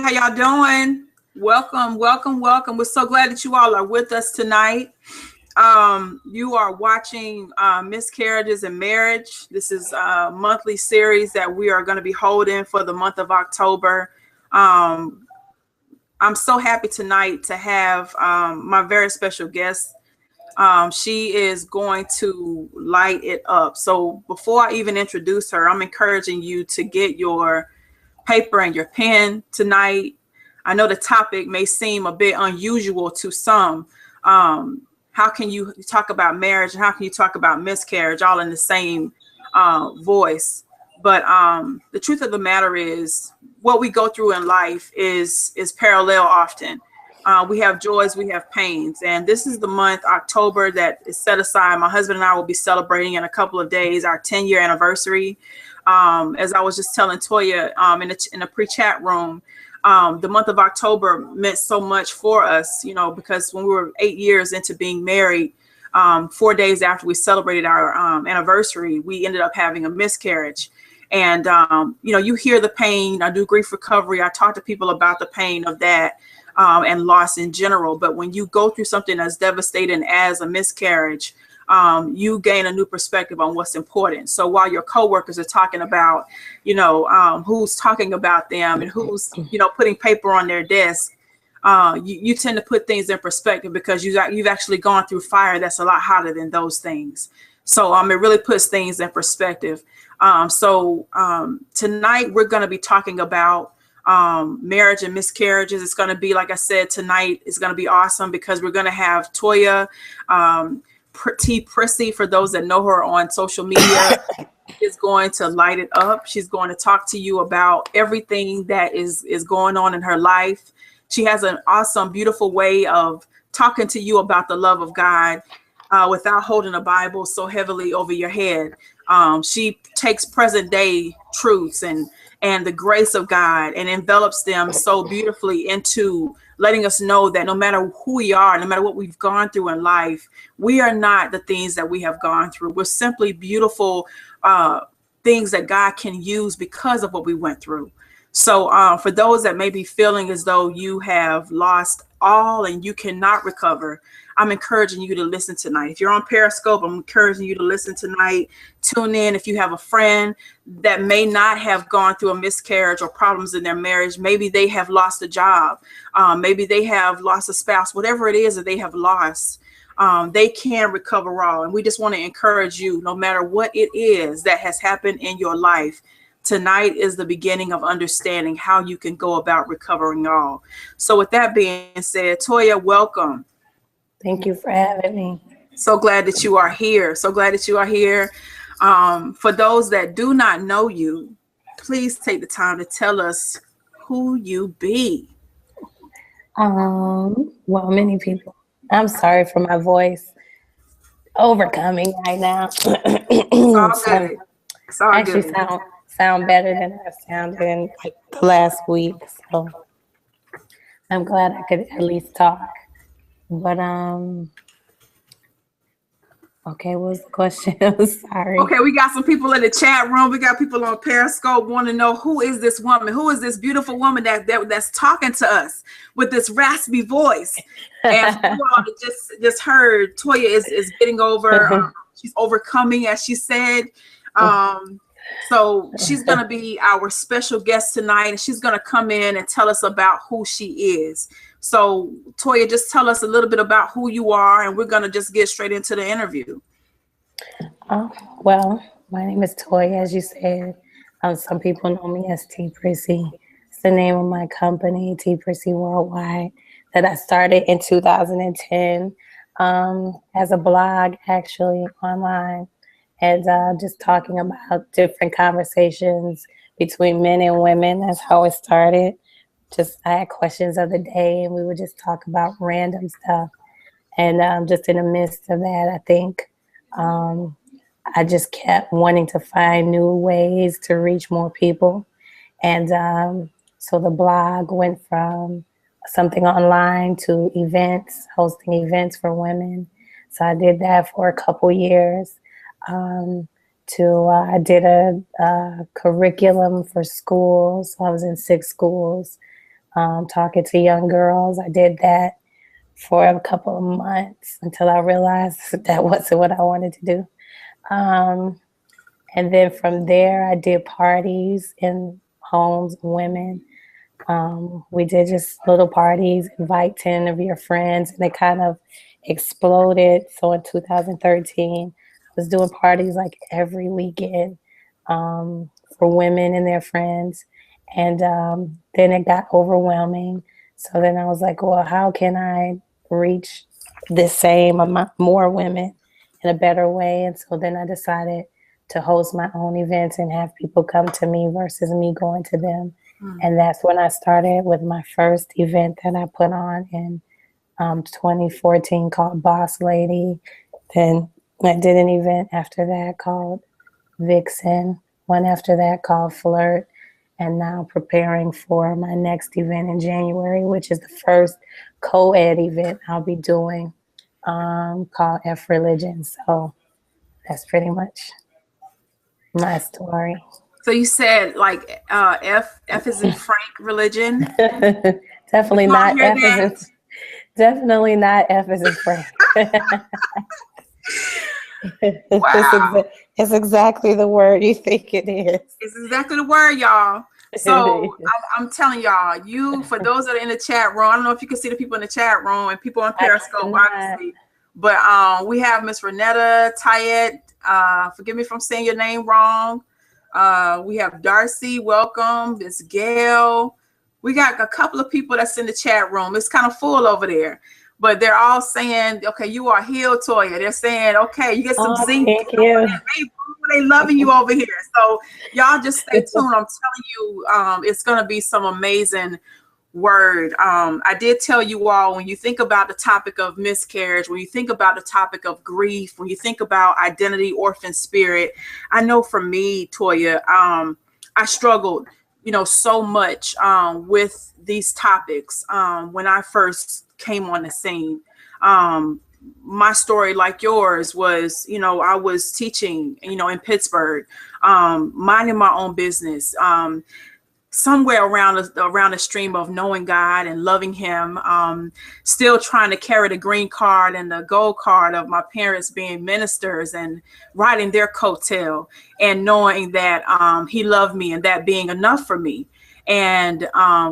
How y'all doing? Welcome, welcome, welcome. We're so glad that you all are with us tonight. You are watching Miscarriages and Marriage. This is a monthly series that we are going to be holding for the month of October. I'm so happy tonight to have my very special guest. She is going to light it up. So before I even introduce her, I'm encouraging you to get your paper and your pen tonight. I know the topic may seem a bit unusual to some. How can you talk about marriage and how can you talk about miscarriage all in the same voice? But the truth of the matter is what we go through in life is parallel often. We have joys, we have pains. And this is the month, October, that is set aside. My husband and I will be celebrating in a couple of days our 10-year anniversary. As I was just telling Toya in a pre-chat room, the month of October meant so much for us, you know, because when we were 8 years into being married, 4 days after we celebrated our anniversary, we ended up having a miscarriage. And, you know, you hear the pain. I do grief recovery. I talk to people about the pain of that and loss in general. But when you go through something as devastating as a miscarriage, you gain a new perspective on what's important. So while your coworkers are talking about, you know, who's talking about them and who's, you know, putting paper on their desk, you tend to put things in perspective because you've actually gone through fire that's a lot hotter than those things. So it really puts things in perspective. Tonight we're going to be talking about marriage and miscarriages. It's going to be, like I said, tonight is going to be awesome because we're going to have Toya T. Prissy, for those that know her on social media, is going to light it up. She's going to talk to you about everything that is going on in her life. She has an awesome, beautiful way of talking to you about the love of God without holding a Bible so heavily over your head. She takes present day truths and the grace of God and envelops them so beautifully into letting us know that no matter who we are, no matter what we've gone through in life, we are not the things that we have gone through. We're simply beautiful things that God can use because of what we went through. So for those that may be feeling as though you have lost all and you cannot recover, I'm encouraging you to listen tonight. If you're on Periscope, I'm encouraging you to listen tonight. Tune in. If you have a friend that may not have gone through a miscarriage or problems in their marriage, maybe they have lost a job, maybe they have lost a spouse, whatever it is that they have lost, they can recover all. And we just want to encourage you, no matter what it is that has happened in your life, tonight is the beginning of understanding how you can go about recovering all. So with that being said, Toya, welcome. Thank you for having me. So glad that you are here. So glad that you are here. For those that do not know you, please take the time to tell us who you be. Well, many people. I'm sorry for my voice. Overcoming right now. It's all good. It's all actually good. sound better than I've sounded in like the last week. So I'm glad I could at least talk. But okay, what was the question? I'm sorry. Okay, we got some people in the chat room. We got people on Periscope want to know, who is this woman? Who is this beautiful woman that's talking to us with this raspy voice? And you all just heard, Toya is getting over. She's overcoming, as she said. So she's going to be our special guest tonight, and she's going to come in and tell us about who she is. So Toya, just tell us a little bit about who you are, and we're going to just get straight into the interview. Well, my name is Toya, as you said. Some people know me as T. Prissy. It's the name of my company, T. Prissy Worldwide, that I started in 2010 as a blog, actually, online. And just talking about different conversations between men and women. That's how it started. I had questions of the day, and we would just talk about random stuff. And just in the midst of that, I think I just kept wanting to find new ways to reach more people. And so the blog went from something online to events, hosting events for women. So I did that for a couple years. I did a curriculum for schools. So I was in 6 schools talking to young girls. I did that for a couple of months until I realized that wasn't what I wanted to do. And then from there, I did parties in homes of women. We did just little parties, invite 10 of your friends, and it kind of exploded. So in 2013, I was doing parties like every weekend for women and their friends. And then it got overwhelming. So then I was like, well, how can I reach the same amount, more women in a better way? And so then I decided to host my own events and have people come to me versus me going to them. And that's when I started with my first event that I put on in 2014 called Boss Lady. Then I did an event after that called Vixen, one after that called Flirt, and now preparing for my next event in January, which is the first co-ed event I'll be doing called F Religion. So that's pretty much my story. So you said like F is in Frank religion. Definitely not F is in Frank. Wow. It's exactly the word you think it is. It's exactly the word, y'all. So I'm telling y'all, for those that are in the chat room, I don't know if you can see the people in the chat room and people on Periscope, obviously. But we have Miss Renetta Tayet. Forgive me if I'm saying your name wrong. We have Darcy, welcome. Miss Gail. We got a couple of people that's in the chat room. It's kind of full over there. But they're all saying, okay, you are healed, Toya. They're saying, okay, you get some zinc. Thank you. They loving you over here. So y'all just stay tuned. I'm telling you, it's going to be some amazing word. I did tell you all, when you think about the topic of miscarriage, when you think about the topic of grief, when you think about identity, orphan spirit, I know for me, Toya, I struggled, so much with these topics when I first came on the scene. My story, like yours, was, I was teaching, in Pittsburgh, minding my own business, somewhere around the stream of knowing God and loving him, still trying to carry the green card and the gold card of my parents being ministers and riding their coattail, and knowing that he loved me and that being enough for me. And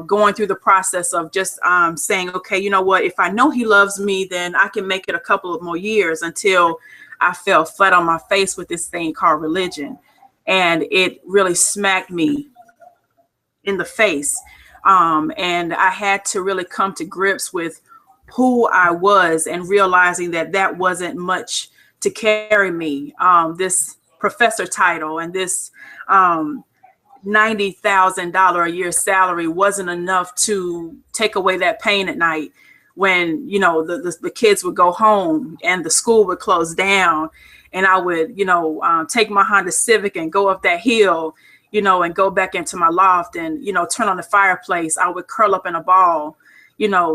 going through the process of just saying, okay, you know what, if I know he loves me, then I can make it a couple of more years, until I fell flat on my face with this thing called religion. And it really smacked me in the face. And I had to really come to grips with who I was, and realizing that that wasn't much to carry me. This professor title and this $90,000 a year salary wasn't enough to take away that pain at night, when the kids would go home and the school would close down, and I would take my Honda Civic and go up that hill, and go back into my loft and turn on the fireplace. I would curl up in a ball,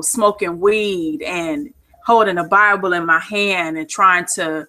smoking weed and holding a Bible in my hand and trying to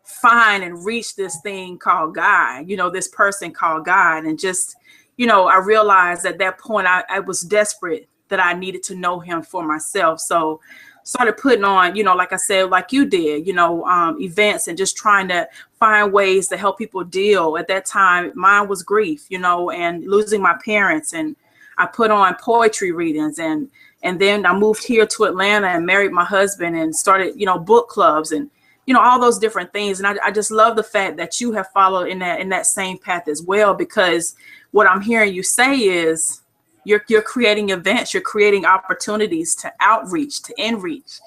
find and reach this thing called God, this person called God. And just, I realized at that point I was desperate, that I needed to know him for myself. So started putting on, like I said, like you did, events, and just trying to find ways to help people deal. At that time, mine was grief, and losing my parents. And I put on poetry readings, and then I moved here to Atlanta and married my husband and started, book clubs and, all those different things. And I just love the fact that you have followed in that same path as well, because what I'm hearing you say is you're creating events, you're creating opportunities to outreach, to inreach.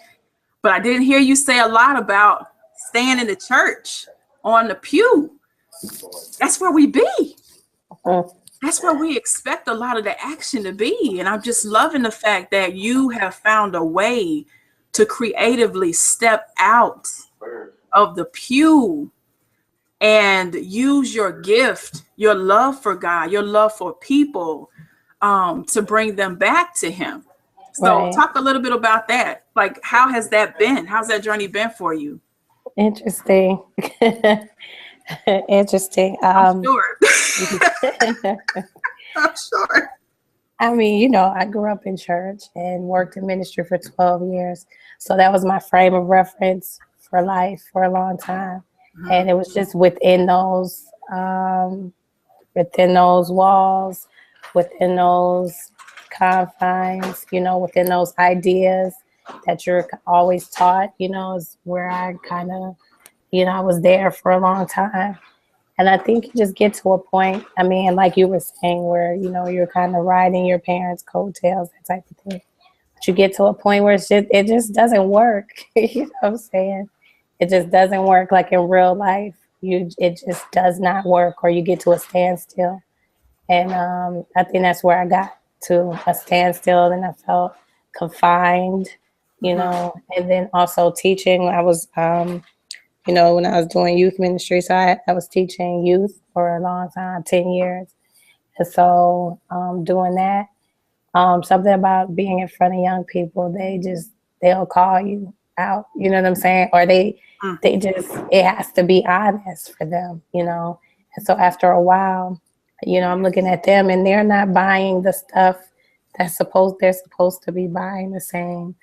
But I didn't hear you say a lot about staying in the church on the pew. That's where we be. That's where we expect a lot of the action to be. And I'm just loving the fact that you have found a way to creatively step out of the pew and use your gift, your love for God, your love for people, to bring them back to him. So right. Talk a little bit about that. Like, how has that been? How's that journey been for you? Interesting. Interesting. I'm sure. I'm sure. I mean, you know, I grew up in church and worked in ministry for 12 years. So that was my frame of reference for life for a long time. And it was just within those walls, within those confines, you know, within those ideas that you're always taught, you know, is where I kind of, you know, I was there for a long time. And I think you just get to a point, I mean, like you were saying, where, you know, you're kind of riding your parents' coattails, that type of thing. But you get to a point where it just doesn't work. You know what I'm saying? It just doesn't work like in real life. It just does not work, or you get to a standstill. And I think that's where I got to a standstill, and I felt confined, you know. And then also teaching, I was you know, when I was doing youth ministry. So I was teaching youth for a long time, 10 years. And so doing that, something about being in front of young people, they'll call you out, you know what I'm saying? Or they just, it has to be honest for them, you know? And so after a while, you know, I'm looking at them and they're not buying the stuff they're supposed to be buying the same.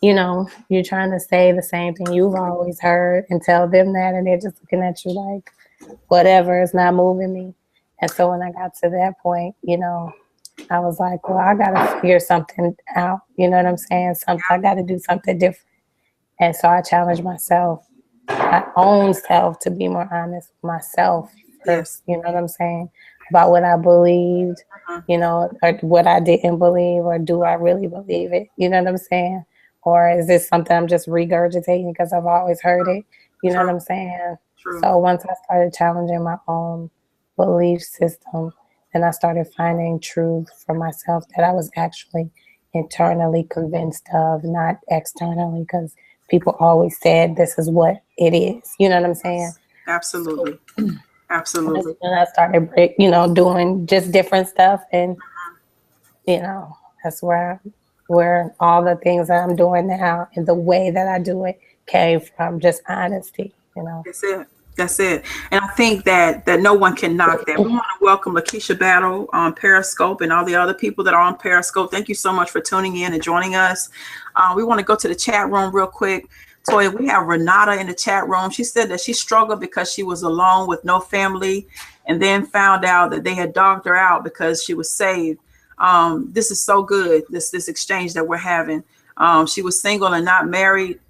You know, you're trying to say the same thing you've always heard and tell them that, and they're just looking at you like, whatever, it's not moving me. And so when I got to that point, you know, I was like, well, I got to figure something out. You know what I'm saying? I got to do something different. And so I challenged myself, my own self, to be more honest with myself first. You know what I'm saying? About what I believed, you know, or what I didn't believe, or do I really believe it? You know what I'm saying? Or is this something I'm just regurgitating because I've always heard it? You know what I'm saying? True. So once I started challenging my own belief system, then I started finding truth for myself that I was actually internally convinced of, not externally, because people always said this is what it is. You know what I'm saying? Absolutely. Absolutely. And I started, you know, doing just different stuff. And, you know, that's where all the things that I'm doing now and the way that I do it came from just honesty, you know. That's it. And I think that no one can knock that. We want to welcome Lakeisha Battle on Periscope and all the other people that are on Periscope. Thank you so much for tuning in and joining us. We want to go to the chat room real quick. Toya, we have Renata in the chat room. She said that she struggled because she was alone with no family, and then found out that they had dogged her out because she was saved. This is so good, this exchange that we're having. She was single and not married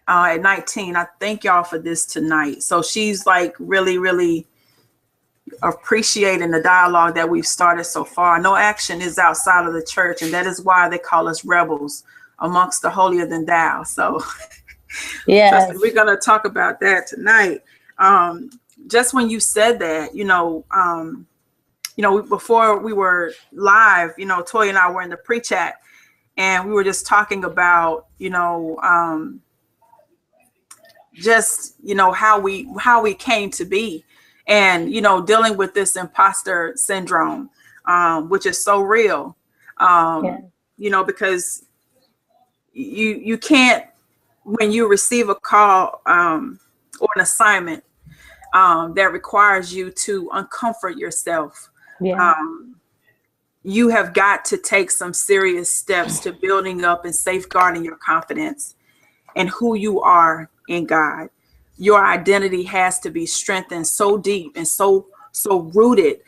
at 19. I thank y'all for this tonight. So she's like really, really appreciating the dialogue that we've started so far. No action is outside of the church, and that is why they call us rebels amongst the holier than thou. So yeah, we're going to talk about that tonight. Just when you said that, you know, before we were live, you know, Toya and I were in the pre-chat, and we were just talking about, you know, just, you know, how we came to be, and, you know, dealing with this imposter syndrome, which is so real, you know, because you can't, when you receive a call or an assignment that requires you to uncomfort yourself, you have got to take some serious steps to building up and safeguarding your confidence and who you are in God. Your identity has to be strengthened so deep and so rooted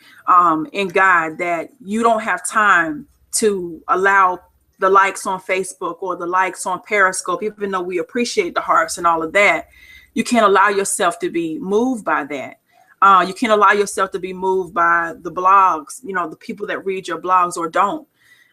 in God that you don't have time to allow the likes on Facebook or the likes on Periscope, even though we appreciate the hearts and all of that. You can't allow yourself to be moved by that. You can't allow yourself to be moved by the blogs, you know, the people that read your blogs or don't.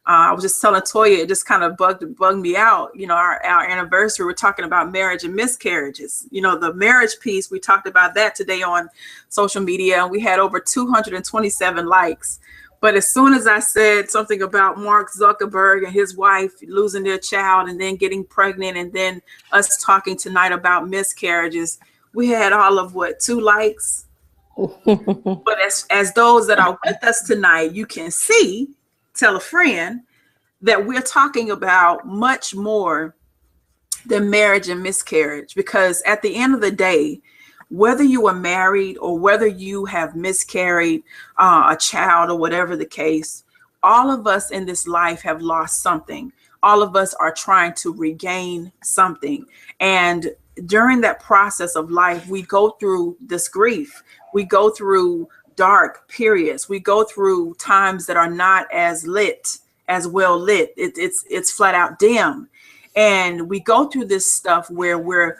I was just telling Toya, it just kind of bugged me out. You know, our anniversary, we're talking about marriage and miscarriages. You know, the marriage piece, we talked about that today on social media, and we had over 227 likes. But as soon as I said something about Mark Zuckerberg and his wife losing their child and then getting pregnant, and then us talking tonight about miscarriages, we had all of 2 likes. But as those that are with us tonight, you can see, tell a friend, that we're talking about much more than marriage and miscarriage, because at the end of the day, whether you are married or whether you have miscarried a child or whatever the case, all of us in this life have lost something. All of us are trying to regain something. And during that process of life, we go through this grief. We go through dark periods. We go through times that are not as lit, as well lit. It's flat out dim. And we go through this stuff where we're,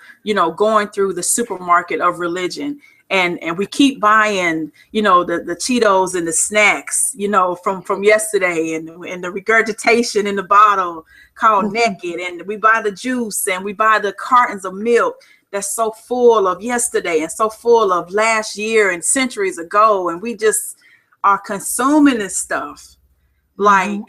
going through the supermarket of religion, and we keep buying, the Cheetos and the snacks, from yesterday, and the regurgitation in the bottle called naked, and we buy the juice, and we buy the cartons of milk that's so full of yesterday and so full of last year and centuries ago, and we just are consuming this stuff like,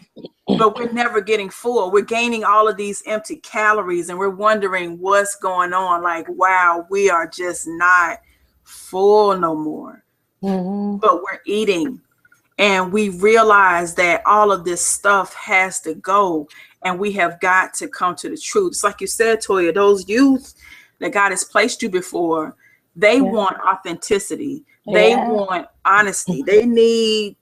but we're never getting full. We're gaining all of these empty calories, and we're wondering what's going on. Like, wow, we are just not full no more. But we're eating, and we realize that all of this stuff has to go, and we have got to come to the truth. It's like you said, Toya, those youth that God has placed you before, they want authenticity. They want honesty. They need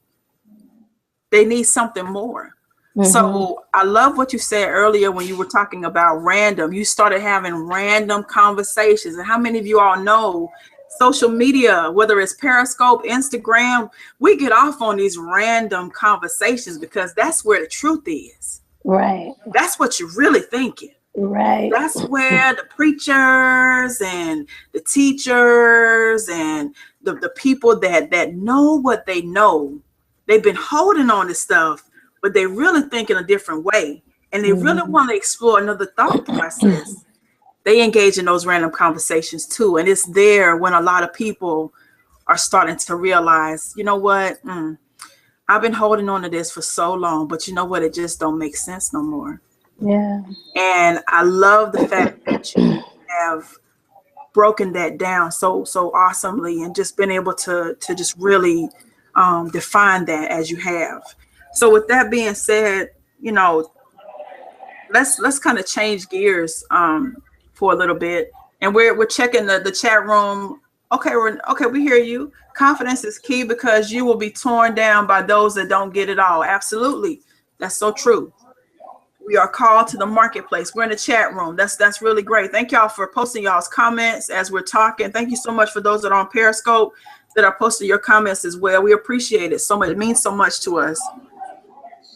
something more. So I love what you said earlier when you were talking about random. You started having random conversations. And how many of you all know social media, whether it's Periscope, Instagram, we get off on these random conversations because that's where the truth is. Right. That's what you're really thinking. Right. That's where the preachers and the teachers and the people that know what they know, they've been holding on to stuff, but they really think in a different way. And they really want to explore another thought process. They engage in those random conversations too. And it's there when a lot of people are starting to realize, you know what? I've been holding on to this for so long, but you know what? It just don't make sense no more. Yeah. And I love the fact that you have broken that down so awesomely, and just been able to just really define that as you have. So with that being said, let's kind of change gears for a little bit, and we're checking the chat room. Okay, we hear you. Confidence is key because you will be torn down by those that don't get it all. Absolutely, that's so true. We are called to the marketplace. We're in the chat room. That's really great. Thank y'all for posting y'all's comments as we're talking. Thank you so much for those that are on Periscope that are posting your comments as well. We appreciate it so much. It means so much to us.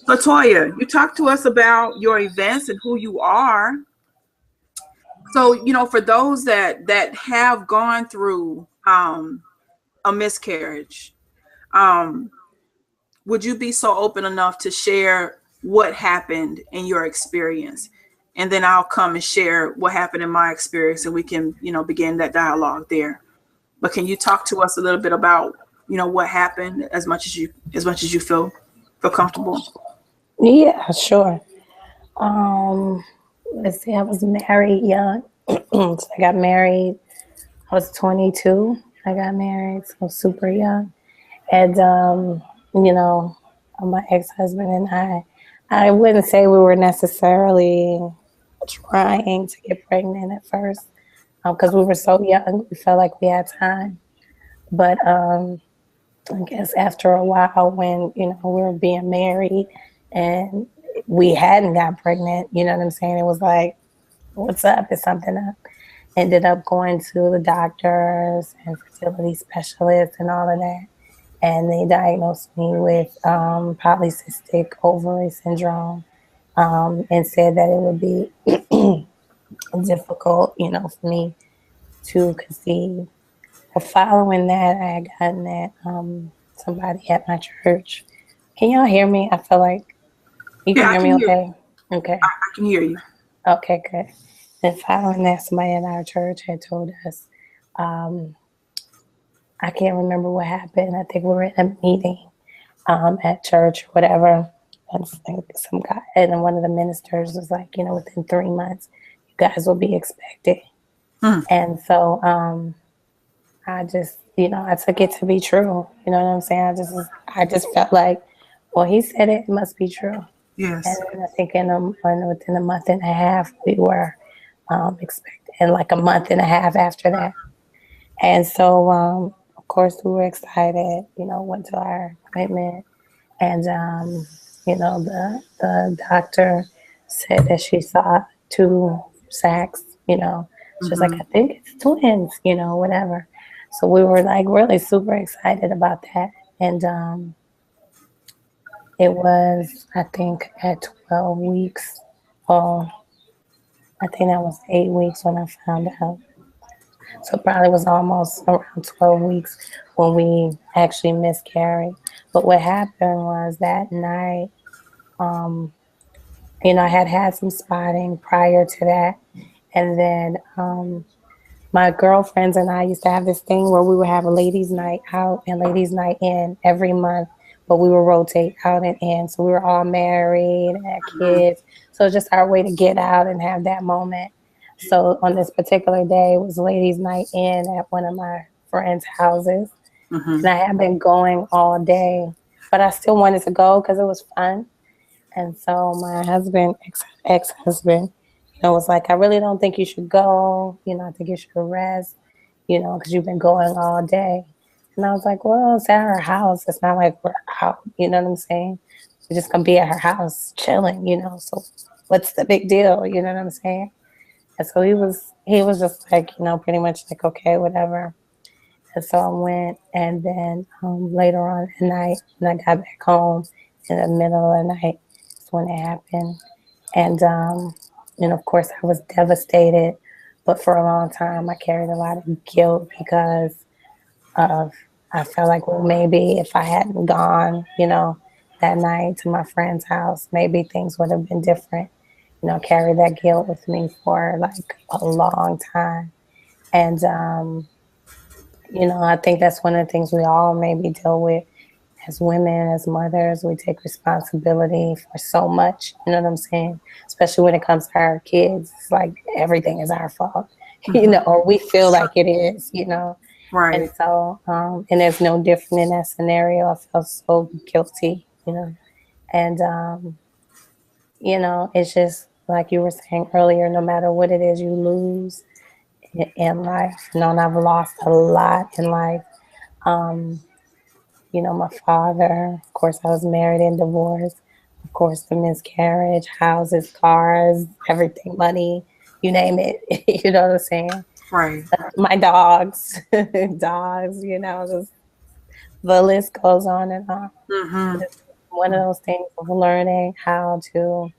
So Toya, you talked to us about your events and who you are. So, for those that have gone through a miscarriage, would you be so open enough to share what happened in your experience? And then I'll come and share what happened in my experience, and we can, begin that dialogue there. But can you talk to us a little bit about, what happened as much as you feel comfortable? Yeah, sure. Let's see, I was married young. So I got married. I was 22. I got married, so super young. And, my ex-husband and I wouldn't say we were necessarily trying to get pregnant at first because we were so young. We felt like we had time. But I guess after a while when, we were being married and we hadn't got pregnant, you know what I'm saying? It was like, what's up? Is something up? Ended up going to the doctors and fertility specialists and all of that. And they diagnosed me with polycystic ovary syndrome and said that it would be difficult, for me to conceive. But following that, I had gotten that somebody at my church. Can y'all hear me? I feel like you can hear me okay? Okay. I can hear you. Okay, good. And following that, somebody at our church had told us, I can't remember what happened. I think we were in a meeting at church or whatever. And some guy, and one of the ministers was like, within 3 months, you guys will be expected. And so I just, I took it to be true. You know what I'm saying? I just felt like, well, he said it must be true. Yes. And I think within a month and a half, we were expected, and like a month and a half after that. And so, of course, we were excited, went to our appointment. And The doctor said that she saw 2 sacks. She was like, Mm-hmm. I think it's twins, whatever. So we were like really super excited about that. And it was, I think, at 12 weeks. Well, I think that was 8 weeks when I found out. So it probably was almost around 12 weeks when we actually miscarried. But what happened was that night, um, I had had some spotting prior to that. And then my girlfriends and I used to have this thing where we would have a ladies' night out and ladies' night in every month, but we would rotate out and in. So we were all married and had kids. So it's just our way to get out and have that moment. So on this particular day, it was ladies' night in at one of my friends' houses. Mm-hmm. And I had been going all day, but I still wanted to go because it was fun. And so my husband, ex-husband, was like, I really don't think you should go. I think you should rest, because you've been going all day. And I was like, well, it's at her house. It's not like we're out. You know what I'm saying? We're just going to be at her house chilling, So what's the big deal? You know what I'm saying? And so he was just like, pretty much like, okay, whatever. And so I went, and then later on at night, when I got back home in the middle of the night, that's when it happened. And of course, I was devastated. But for a long time, I carried a lot of guilt because of, I felt like, well, maybe if I hadn't gone, that night to my friend's house, maybe things would have been different. Carry that guilt with me for like a long time. And, I think that's one of the things we all maybe deal with as women, as mothers. We take responsibility for so much, you know what I'm saying? Especially when it comes to our kids. It's like everything is our fault, Mm-hmm. or we feel like it is. And Right. so, and there's no different in that scenario. I felt so guilty. And, it's just like you were saying earlier, no matter what it is you lose in life. And I've lost a lot in life. Um, my father, of course, I was married and divorced. Of course, the miscarriage, houses, cars, everything, money, you name it. You know what I'm saying? Right. My dogs, just the list goes on and on. Mm-hmm. It's one of those things of learning how to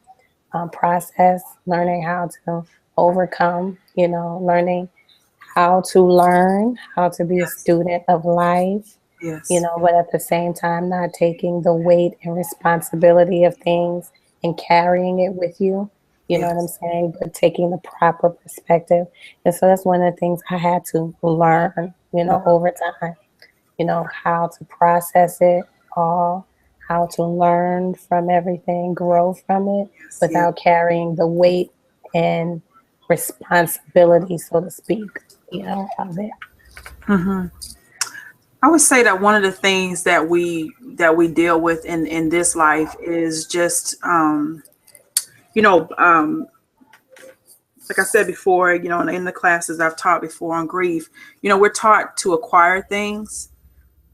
process, learning how to overcome, learning how to learn, how to be a Yes. student of life, Yes. but at the same time, not taking the weight and responsibility of things and carrying it with you. You know what I'm Yes. saying? But taking the proper perspective. And so that's one of the things I had to learn, over time, how to process it all, how to learn from everything, grow from it Yes. Yes. without carrying the weight and responsibility, so to speak, of it. Mm-hmm. I would say that one of the things that we deal with in this life is just you know like I said before, in the classes I've taught before on grief, we're taught to acquire things.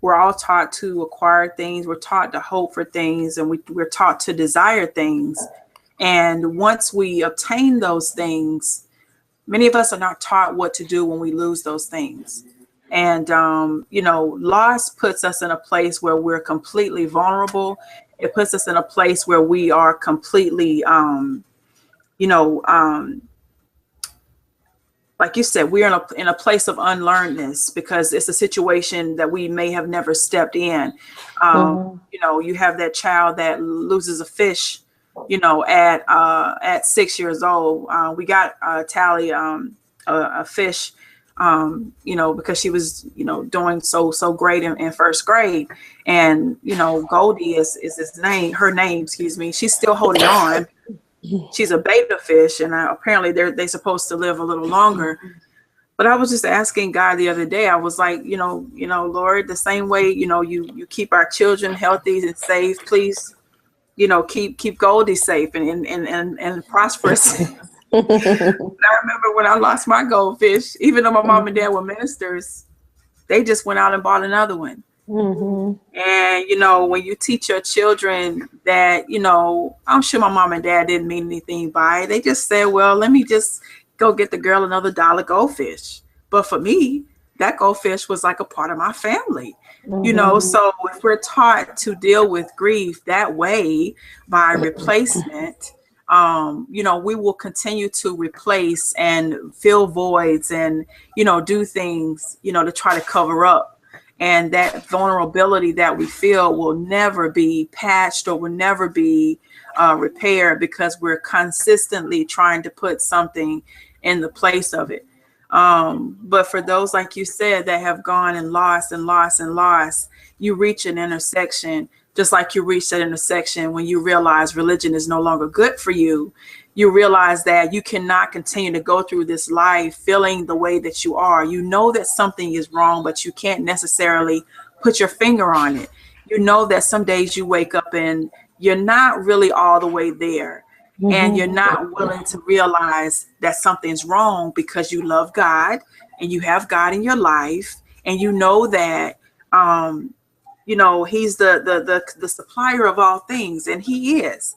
We're all taught to acquire things. We're taught to hope for things, and we're taught to desire things. And once we obtain those things, many of us are not taught what to do when we lose those things. And, loss puts us in a place where we're completely vulnerable. It puts us in a place where we are completely, you know, um, like you said, we're in a place of unlearnedness because it's a situation that we may have never stepped in. Mm-hmm. You have that child that loses a fish, at 6 years old. We got Tally a fish, because she was, doing so great in first grade, and Goldie is her name, excuse me. She's still holding on. She's a beta fish, and apparently they're supposed to live a little longer. But I was just asking God the other day. I was like, Lord, the same way you keep our children healthy and safe, please, keep Goldie safe and prosperous. I remember when I lost my goldfish, even though my mom and dad were ministers, they just went out and bought another one. Mm-hmm. And, when you teach your children that, I'm sure my mom and dad didn't mean anything by it. They just said, well, let me just go get the girl another dollar goldfish. But for me, that goldfish was like a part of my family. Mm-hmm. So if we're taught to deal with grief that way by replacement, we will continue to replace and fill voids and, do things, to try to cover up. And that vulnerability that we feel will never be patched or will never be repaired because we're consistently trying to put something in the place of it. But for those, like you said, that have gone and lost and lost and lost, you reach an intersection, just like you reach that intersection when you realize religion is no longer good for you. You realize that you cannot continue to go through this life feeling the way that you are. You know that something is wrong, but you can't necessarily put your finger on it. You know that some days you wake up and you're not really all the way there. And you're not willing to realize that something's wrong because you love God and you have God in your life. And you know that, he's the supplier of all things, and he is.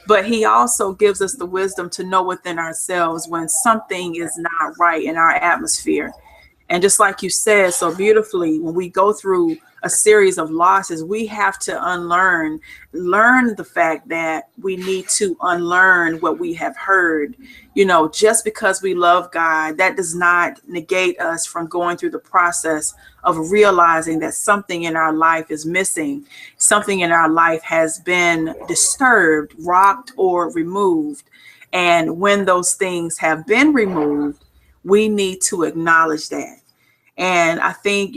But he also gives us the wisdom to know within ourselves when something is not right in our atmosphere. And just like you said so beautifully, when we go through a series of losses, we have to learn the fact that we need to unlearn what we have heard. Just because we love God, that does not negate us from going through the process of realizing that something in our life is missing. Something in our life has been disturbed, rocked, or removed. And when those things have been removed, we need to acknowledge that. And I think,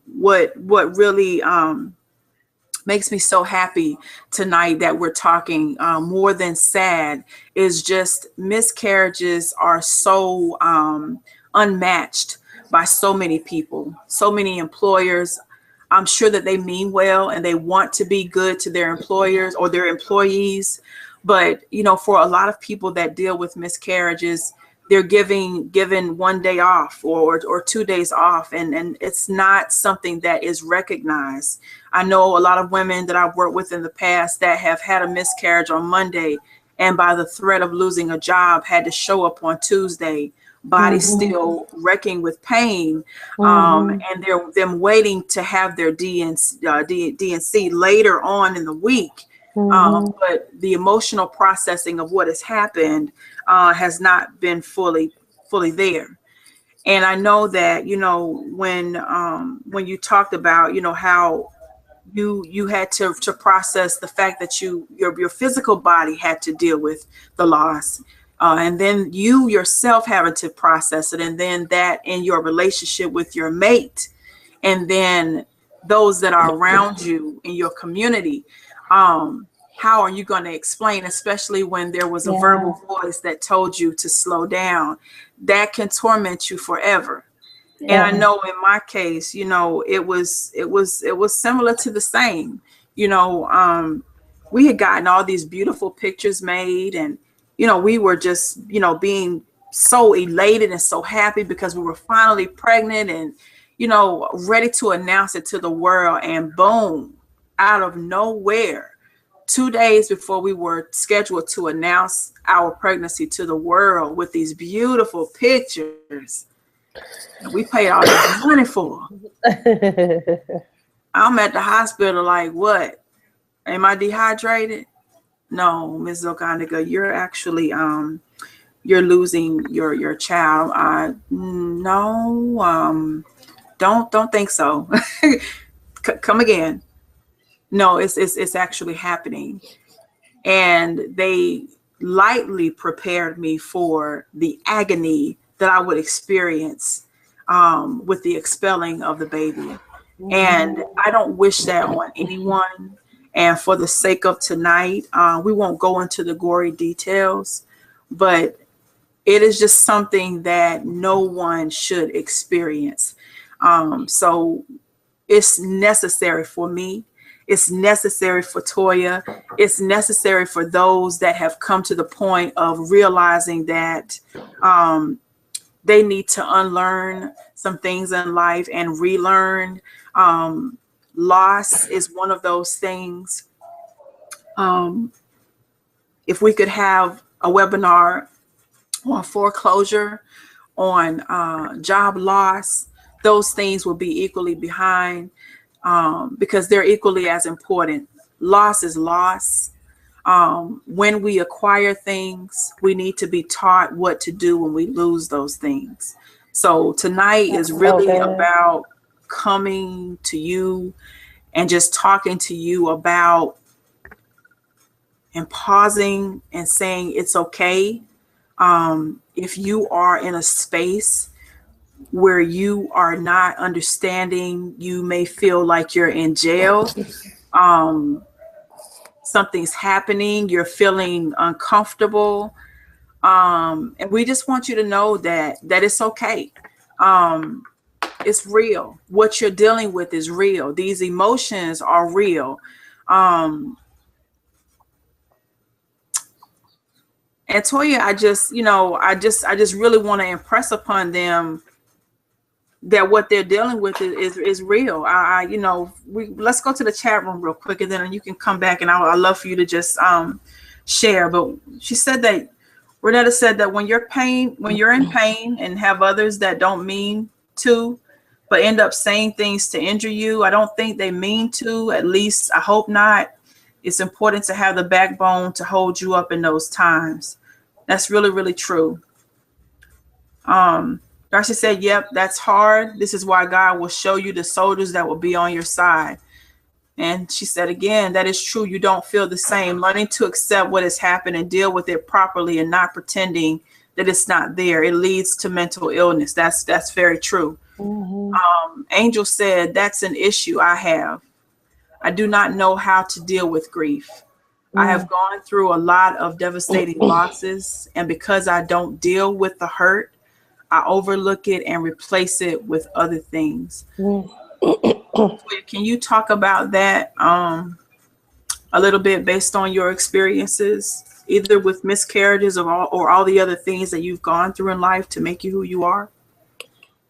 what really makes me so happy tonight that we're talking more than sad is just miscarriages are so unmatched by so many people, so many employers. I'm sure that they mean well and they want to be good to their employers or their employees. But, for a lot of people that deal with miscarriages, they're given one day off or 2 days off. And it's not something that is recognized. I know a lot of women that I've worked with in the past that have had a miscarriage on Monday and by the threat of losing a job had to show up on Tuesday, body still wrecking with pain. And they're them waiting to have their DNC later on in the week. But the emotional processing of what has happened has not been fully there. And I know that, when you talked about, how you had to process the fact that your physical body had to deal with the loss. And then you yourself having to process it. And then that in your relationship with your mate. And then those that are around you in your community. How are you going to explain, especially when there was a verbal voice that told you to slow down? That can torment you forever. And I know in my case, it was similar to the same. We had gotten all these beautiful pictures made, and we were just being so elated and so happy because we were finally pregnant and ready to announce it to the world. And boom, out of nowhere, 2 days before we were scheduled to announce our pregnancy to the world with these beautiful pictures, and we paid all this money for. I'm at the hospital like, what? Am I dehydrated? No, Ms. Zoganiga, you're actually you're losing your child. No, don't think so. Come again. No, it's actually happening. And they lightly prepared me for the agony that I would experience with the expelling of the baby. And I don't wish that on anyone. And for the sake of tonight, we won't go into the gory details, but it is just something that no one should experience. So it's necessary for me. It's necessary for Toya. It's necessary for those that have come to the point of realizing that they need to unlearn some things in life and relearn loss is one of those things. If we could have a webinar on foreclosure, on job loss, those things will be equally behind, because they're equally as important. Loss is loss. When we acquire things, we need to be taught what to do when we lose those things. So tonight is really about coming to you and just talking to you about and pausing and saying it's okay. If you are in a space where you are not understanding, you may feel like you're in jail. Something's happening, you're feeling uncomfortable. And we just want you to know that it's okay. It's real. What you're dealing with is real. These emotions are real. And Toya, I just really want to impress upon them that what they're dealing with is real. Let's go to the chat room real quick, and then you can come back, and I'd love for you to just share. But she said that Renetta said that when you're in pain and have others that don't mean to, but end up saying things to injure you, I don't think they mean to. At least I hope not. It's important to have the backbone to hold you up in those times. That's really, really true. Darcy said, yep, that's hard. This is why God will show you the soldiers that will be on your side. And she said, again, that is true. You don't feel the same. Learning to accept what has happened and deal with it properly and not pretending that it's not there. It leads to mental illness. That's very true. Mm-hmm. Angel said, that's an issue I have. I do not know how to deal with grief. I have gone through a lot of devastating losses, and because I don't deal with the hurt, I overlook it and replace it with other things. Can you talk about that a little bit based on your experiences, either with miscarriages or all the other things that you've gone through in life to make you who you are?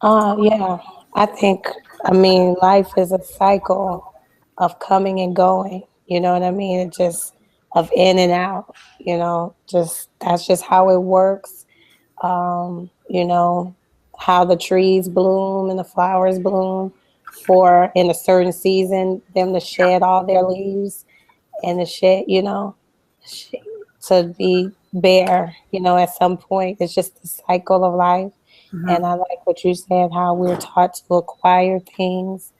Yeah, I mean, life is a cycle of coming and going. You know what I mean? It just of in and out, that's just how it works. How the trees bloom and the flowers bloom for in a certain season, them to shed all their leaves and to shed, to be bare, at some point. It's just the cycle of life. Mm-hmm. And I like what you said, how we're taught to acquire things,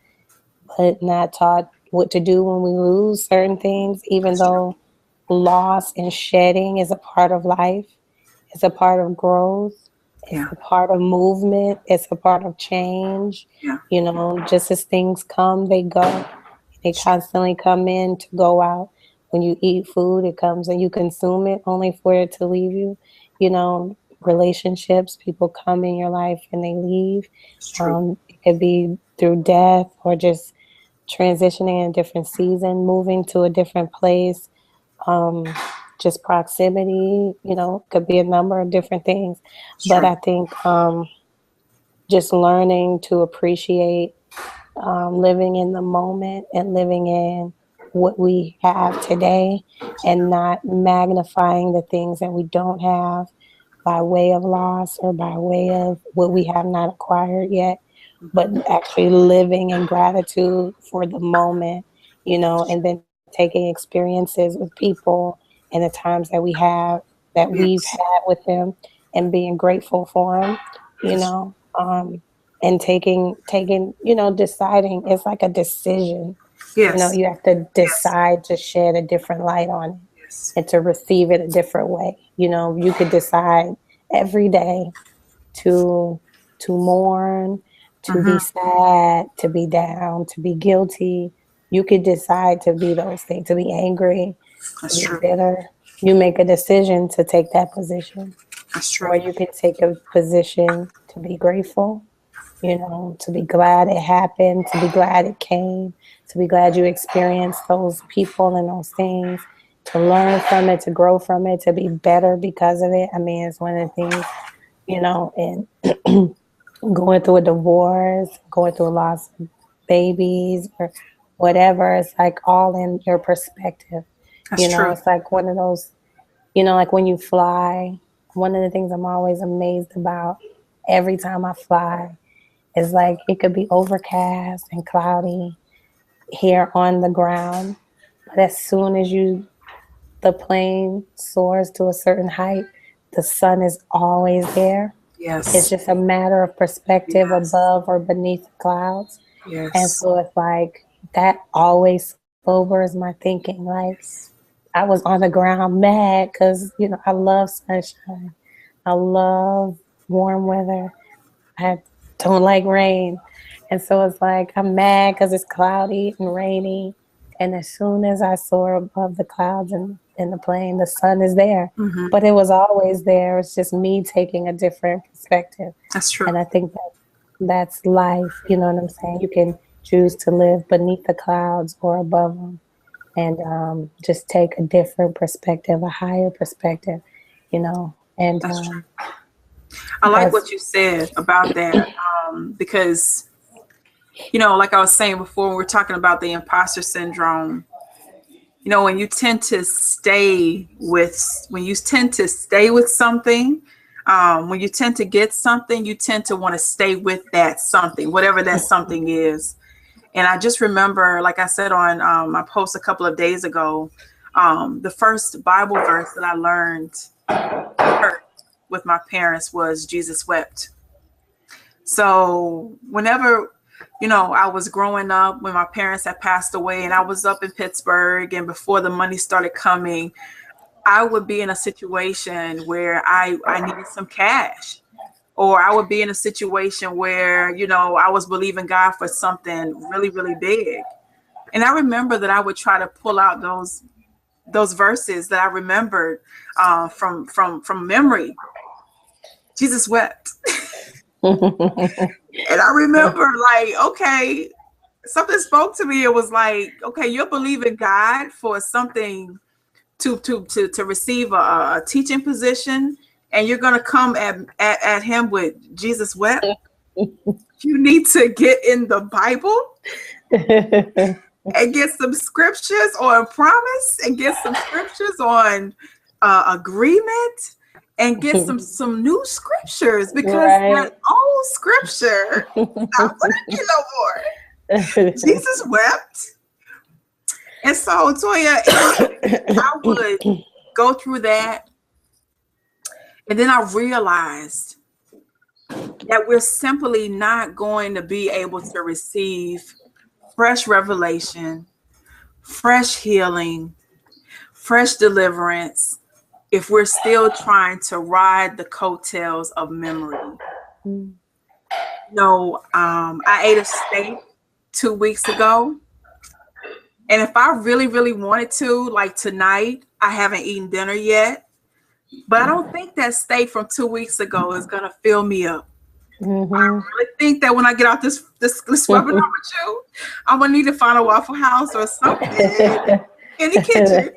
but not taught what to do when we lose certain things, even though loss and shedding is a part of life. It's a part of growth. It's a part of movement. It's a part of change. Just as things come, they go. They constantly come in to go out. When you eat food, it comes and you consume it only for it to leave you. Relationships, people come in your life and they leave. It could be through death or just transitioning in a different season, moving to a different place. Just proximity, could be a number of different things. But I think just learning to appreciate living in the moment and living in what we have today and not magnifying the things that we don't have by way of loss or by way of what we have not acquired yet, but actually living in gratitude for the moment, and then taking experiences with people and the times that we have, that we've had with them, and being grateful for them, and taking, deciding. It's like a decision. You have to decide to shed a different light on it and to receive it a different way. You could decide every day to mourn, to be sad, to be down, to be guilty. You could decide to be those things, to be angry, to be bitter. You make a decision to take that position. That's true. Or you can take a position to be grateful, to be glad it happened, to be glad it came, to be glad you experienced those people and those things, to learn from it, to grow from it, to be better because of it. I mean, it's one of the things, and going through a divorce, going through a loss of babies, or whatever. It's like all in your perspective. That's true. It's like one of those, like when you fly, one of the things I'm always amazed about every time I fly is like it could be overcast and cloudy here on the ground, but as soon as the plane soars to a certain height, the sun is always there. Yes. It's just a matter of perspective, Yes. above or beneath the clouds. Yes. And so it's like that always sobers my thinking. Like I was on the ground mad because, I love sunshine. I love warm weather. I don't like rain. And so it's like I'm mad because it's cloudy and rainy. And as soon as I soar above the clouds and in the plane, the sun is there. Mm-hmm. But it was always there. It's just me taking a different perspective. That's true. And I think that's life. You know what I'm saying? You can choose to live beneath the clouds or above them, and just take a different perspective, a higher perspective, And that's true. I like what you said about that, because, like I was saying before, when we're talking about the imposter syndrome, when you tend to stay with something, when you tend to get something, you tend to want to stay with that something, whatever that something is. And I just remember, like I said on my post a couple of days ago, the first Bible verse that I learned with my parents was Jesus wept. So whenever, I was growing up, when my parents had passed away and I was up in Pittsburgh, and before the money started coming, I would be in a situation where I needed some cash, or I would be in a situation where, I was believing God for something really, really big. And I remember that I would try to pull out those verses that I remembered from memory. Jesus wept. And I remember, like, okay, something spoke to me. It was like, okay, you're believing God for something to receive a teaching position, and you're going to come at him with Jesus wept. You need to get in the Bible and get some scriptures on promise, and get some scriptures on agreement, and get some new scriptures, because that old scripture not working no more. Jesus wept. And so, Toya, I would go through that, and then I realized that we're simply not going to be able to receive fresh revelation, fresh healing, fresh deliverance, if we're still trying to ride the coattails of memory. I ate a steak 2 weeks ago. And if I really, really wanted to, like tonight, I haven't eaten dinner yet, but I don't think that steak from 2 weeks ago is going to fill me up. Mm-hmm. I really think that when I get out this webinar with you, I'm going to need to find a Waffle House or something in the kitchen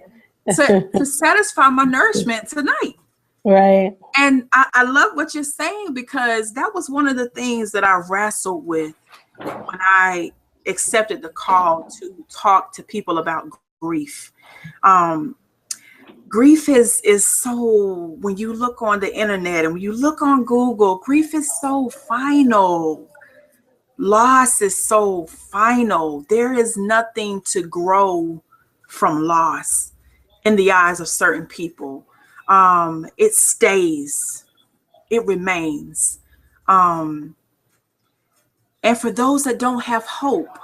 to satisfy my nourishment tonight. Right. And I love what you're saying, because that was one of the things that I wrestled with when I accepted the call to talk to people about grief. Grief is so, when you look on the internet and when you look on Google, grief is so final. Loss is so final. There is nothing to grow from loss in the eyes of certain people. It stays, it remains. And for those that don't have hope,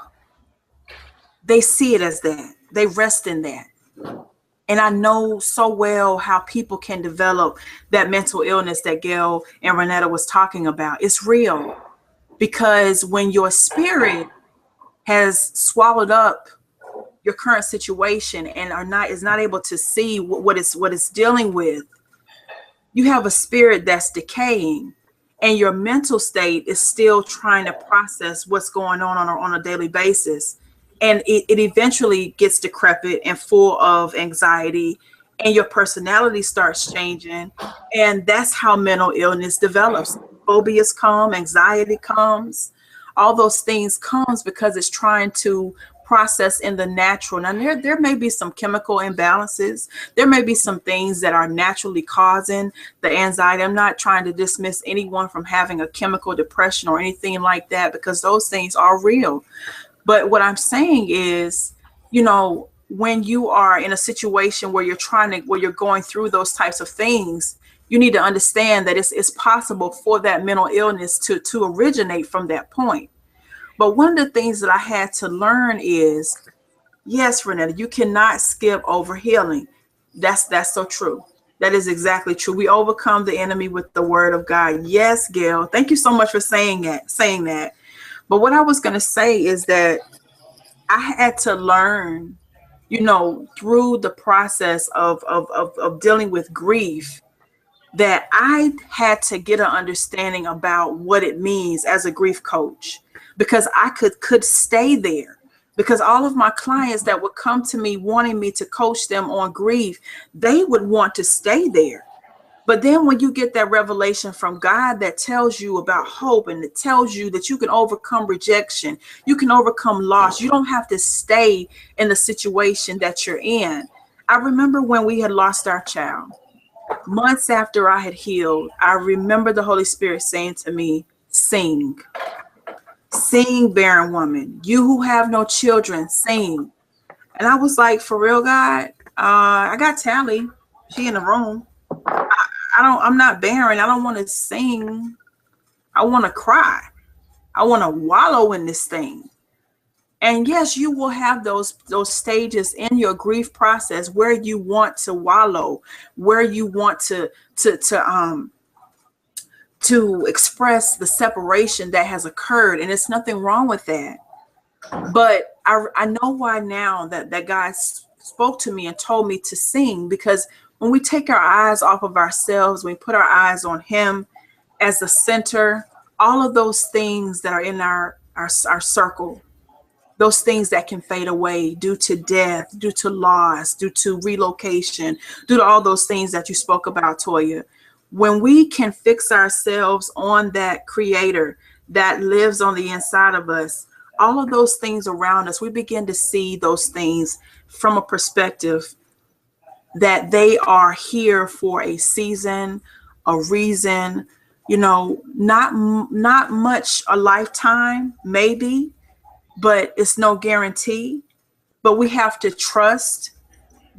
they see it as that. They rest in that. And I know so well how people can develop that mental illness that Gail and Renetta was talking about. It's real, because when your spirit has swallowed up your current situation and is not able to see what it's dealing with, you have a spirit that's decaying, and your mental state is still trying to process what's going on a daily basis. And it eventually gets decrepit and full of anxiety, and your personality starts changing. And that's how mental illness develops. Phobias come, anxiety comes, all those things comes because it's trying to process in the natural. Now there may be some chemical imbalances. There may be some things that are naturally causing the anxiety. I'm not trying to dismiss anyone from having a chemical depression or anything like that, because those things are real. But what I'm saying is, when you are in a situation where you're going through those types of things, you need to understand that it's possible for that mental illness to originate from that point. But one of the things that I had to learn is, yes, Renetta, you cannot skip over healing. That's so true. That is exactly true. We overcome the enemy with the word of God. Yes, Gail. Thank you so much for saying that. But what I was going to say is that I had to learn, through the process of dealing with grief, that I had to get an understanding about what it means as a grief coach, because I could stay there. Because all of my clients that would come to me wanting me to coach them on grief, they would want to stay there. But then when you get that revelation from God that tells you about hope, and it tells you that you can overcome rejection, you can overcome loss, you don't have to stay in the situation that you're in. I remember when we had lost our child, months after I had healed, I remember the Holy Spirit saying to me, sing, barren woman, you who have no children, sing. And I was like, for real, God? I got Tally. She in the room. I'm not barren. I don't want to sing. I want to cry. I want to wallow in this thing. And yes, you will have those stages in your grief process where you want to wallow, where you want to express the separation that has occurred. And it's nothing wrong with that. But I know why now that God spoke to me and told me to sing, because when we take our eyes off of ourselves, when we put our eyes on Him as the center, all of those things that are in our circle, those things that can fade away due to death, due to loss, due to relocation, due to all those things that you spoke about, Toya. When we can fix ourselves on that Creator that lives on the inside of us, all of those things around us, we begin to see those things from a perspective that they are here for a season, a reason, not much a lifetime, maybe, but it's no guarantee. But we have to trust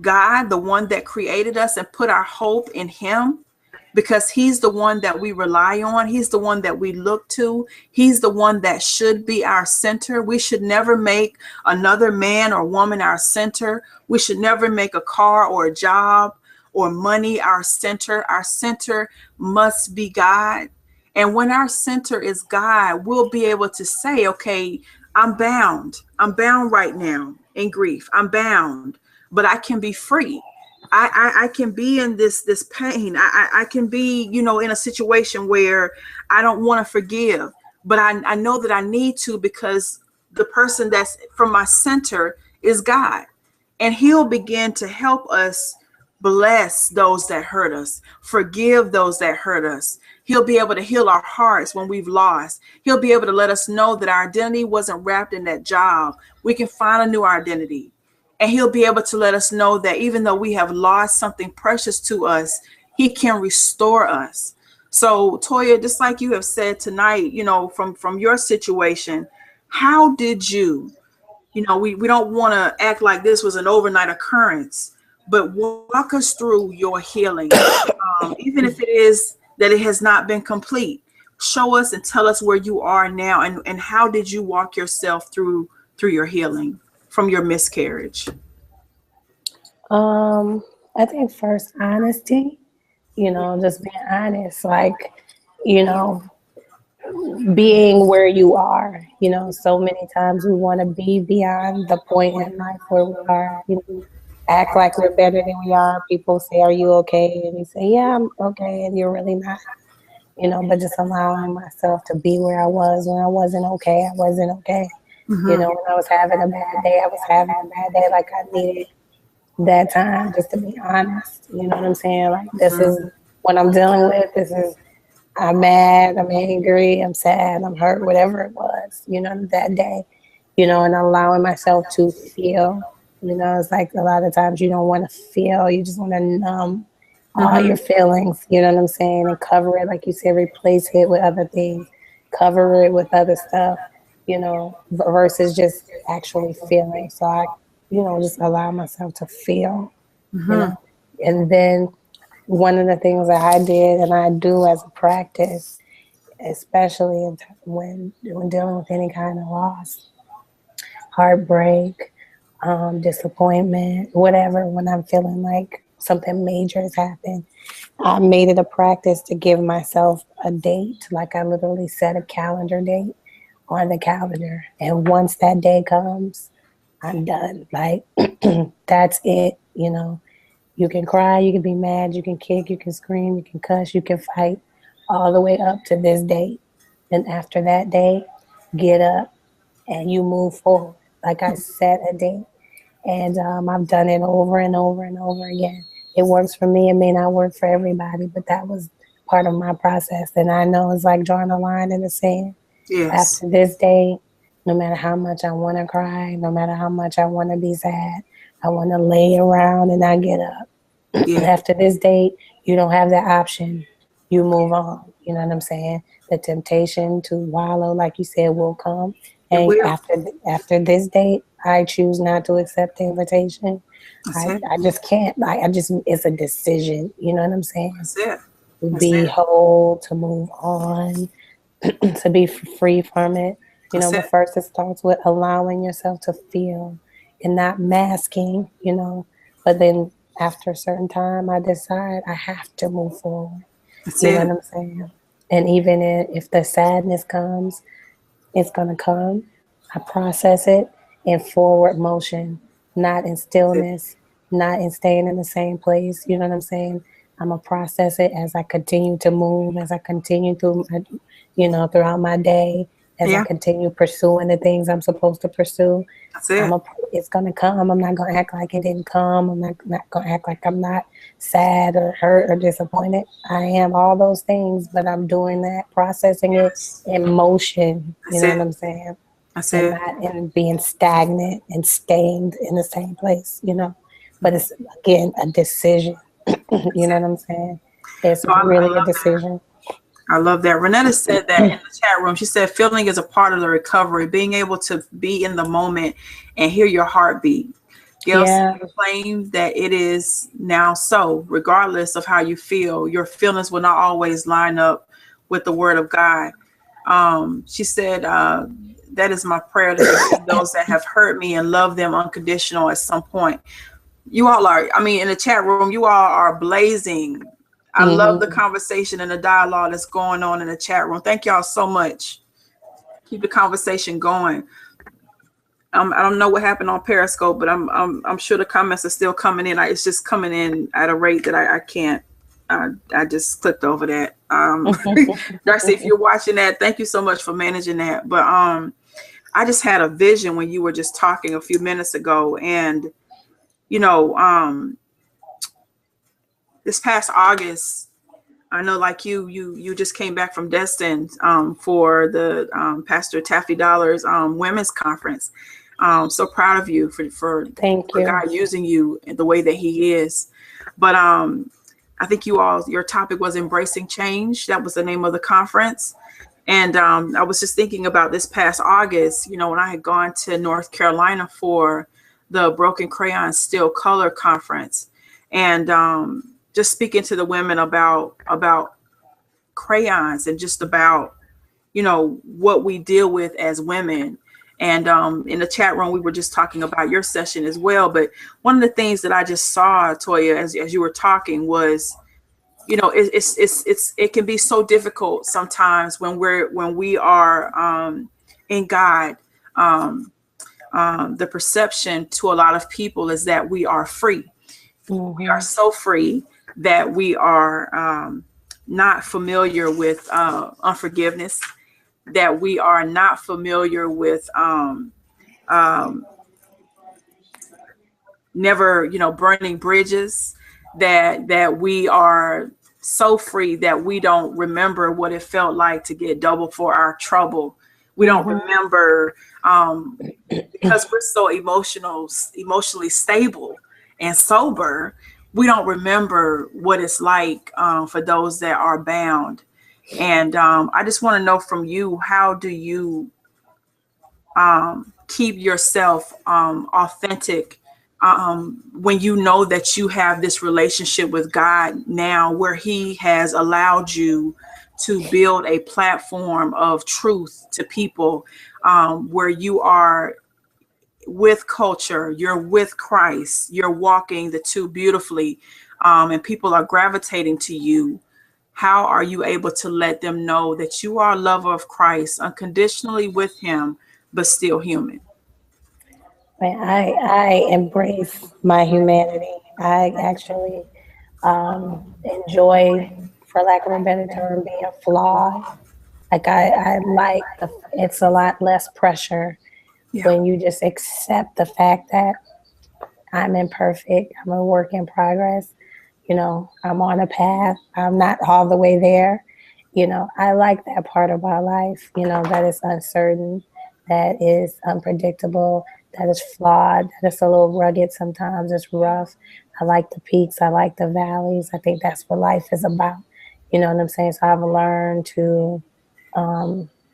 God, the one that created us, and put our hope in Him, because He's the one that we rely on. He's the one that we look to. He's the one that should be our center. We should never make another man or woman our center. We should never make a car or a job or money our center. Our center must be God. And when our center is God, we'll be able to say, okay, I'm bound. I'm bound right now in grief. I'm bound, but I can be free. I can be in this pain. I can be, in a situation where I don't want to forgive, but I know that I need to, because the person that's from my center is God, and He'll begin to help us bless those that hurt us, forgive those that hurt us. He'll be able to heal our hearts when we've lost. He'll be able to let us know that our identity wasn't wrapped in that job. We can find a new identity. And He'll be able to let us know that even though we have lost something precious to us, He can restore us. So, Toya, just like you have said tonight, from your situation, how did you, we don't want to act like this was an overnight occurrence, but walk us through your healing, even if it is that it has not been complete. Show us and tell us where you are now, and how did you walk yourself through your healing from your miscarriage? I think first honesty, just being honest, being where you are. So many times we want to be beyond the point in life where we are, act like we're better than we are. People say, are you okay? And you say, yeah, I'm okay. And you're really not, but just allowing myself to be where I was when I wasn't okay. I wasn't okay. Mm-hmm. When I was having a bad day, I was having a bad day. Like, I needed that time just to be honest. You know what I'm saying? Like, this is what I'm dealing with. I'm mad, I'm angry, I'm sad, I'm hurt, whatever it was, that day. and allowing myself to feel. It's like a lot of times you don't want to feel, you just want to numb all your feelings, you know what I'm saying, and cover it, like you said, replace it with other things, cover it with other stuff, versus just actually feeling. So I, just allow myself to feel, and then one of the things that I did and I do as a practice, especially when dealing with any kind of loss, heartbreak, disappointment, whatever, when I'm feeling like something major has happened, I made it a practice to give myself a date. Like I literally set a calendar date on the calendar. And once that day comes, I'm done. Like, that's it. You can cry, you can be mad, you can kick, you can scream, you can cuss, you can fight all the way up to this date. And after that day, get up and you move forward. Like I set a date. And I've done it over and over and over again. It works for me. It may not work for everybody, but that was part of my process. And I know it's like drawing a line in the sand. Yes. After this day, no matter how much I want to cry, no matter how much I want to be sad, I want to lay around and not get up. Yeah. After this date, you don't have that option. You move on. You know what I'm saying? The temptation to wallow, like you said, will come. And after this date, I choose not to accept the invitation. I just can't. It's a decision. You know what I'm saying? That's it. To be whole, to move on, to be free from it. But first it starts with allowing yourself to feel and not masking, But then after a certain time, I decide I have to move forward. You know what I'm saying? And even if the sadness comes, it's going to come. I process it in forward motion, not in stillness, not in staying in the same place. You know what I'm saying? I'm going to process it as I continue to move, as I continue through, throughout my day, as I continue pursuing the things I'm supposed to pursue. It's going to come. I'm not going to act like it didn't come. I'm not going to act like I'm not sad or hurt or disappointed. I am all those things, but I'm doing that, processing it in motion. You know what I'm saying? And not in being stagnant and staying in the same place, But it's, again, a decision. You know what I'm saying? It's really a decision. I love that. Renetta said that in the chat room. She said feeling is a part of the recovery, being able to be in the moment and hear your heartbeat. Gail claims that it is now so, regardless of how you feel, your feelings will not always line up with the word of God. She said, that is my prayer, to those that have hurt me and love them unconditional at some point. You all are, in the chat room, you all are blazing. I love the conversation and the dialogue that's going on in the chat room. Thank y'all so much. Keep the conversation going. I don't know what happened on Periscope, but I'm sure the comments are still coming in. It's just coming in at a rate that I can't. I just clicked over that. Darcy, if you're watching that, thank you so much for managing that. But I just had a vision when you were just talking a few minutes ago, and this past August, I know, like you just came back from Destin for the Pastor Taffy Dollar's women's conference. So proud of you for God using you in the way that He is. But I think your topic was embracing change. That was the name of the conference. And I was just thinking about this past August, when I had gone to North Carolina for the Broken Crayon Still Color Conference, and just speaking to the women about crayons and just about, what we deal with as women. And in the chat room, we were just talking about your session as well. But one of the things that I just saw, Toya, as you were talking was, it can be so difficult sometimes when we are in God. The perception to a lot of people is that we are free. We are so free that we are not familiar with unforgiveness, that we are not familiar with never, burning bridges, that we are so free that we don't remember what it felt like to get double for our trouble. We don't remember, because we're so emotionally stable and sober. We don't remember what it's like for those that are bound. And I just want to know from you, how do you keep yourself authentic when you know that you have this relationship with God now, where He has allowed you to build a platform of truth to people, where you are with culture, you're with Christ, you're walking the two beautifully, and people are gravitating to you. How are you able to let them know that you are a lover of Christ, unconditionally with Him, but still human? I embrace my humanity. I actually enjoy, for lack of a better term, being flawed. Like I like it's a lot less pressure Yeah. when you just accept the fact that I'm imperfect. I'm a work in progress. I'm on a path. I'm not all the way there. I like that part of my life, that is uncertain, that is unpredictable, that is flawed, that is a little rugged sometimes, it's rough. I like the peaks, I like the valleys. I think that's what life is about. You know what I'm saying? So I've learned to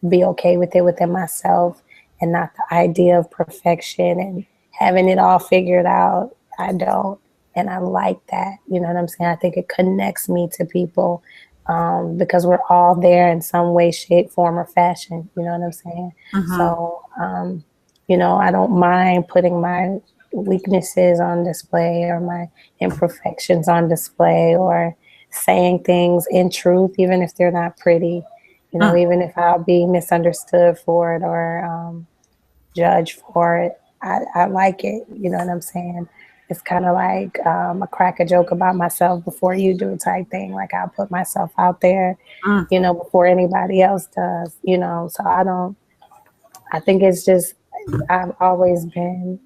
be okay with it within myself, and not the idea of perfection and having it all figured out. I don't. And I like that. You know what I'm saying? I think it connects me to people, because we're all there in some way, shape, form, or fashion. You know what I'm saying? Mm-hmm. So, I don't mind putting my weaknesses on display, or my imperfections on display, or saying things in truth, even if they're not pretty, even if I'll be misunderstood for it, or judged for it. I like it. You know what I'm saying? It's kind of like a crack a joke about myself before you do type thing. Like, I'll put myself out there, Mm. before anybody else does. So I think it's just, I've always been,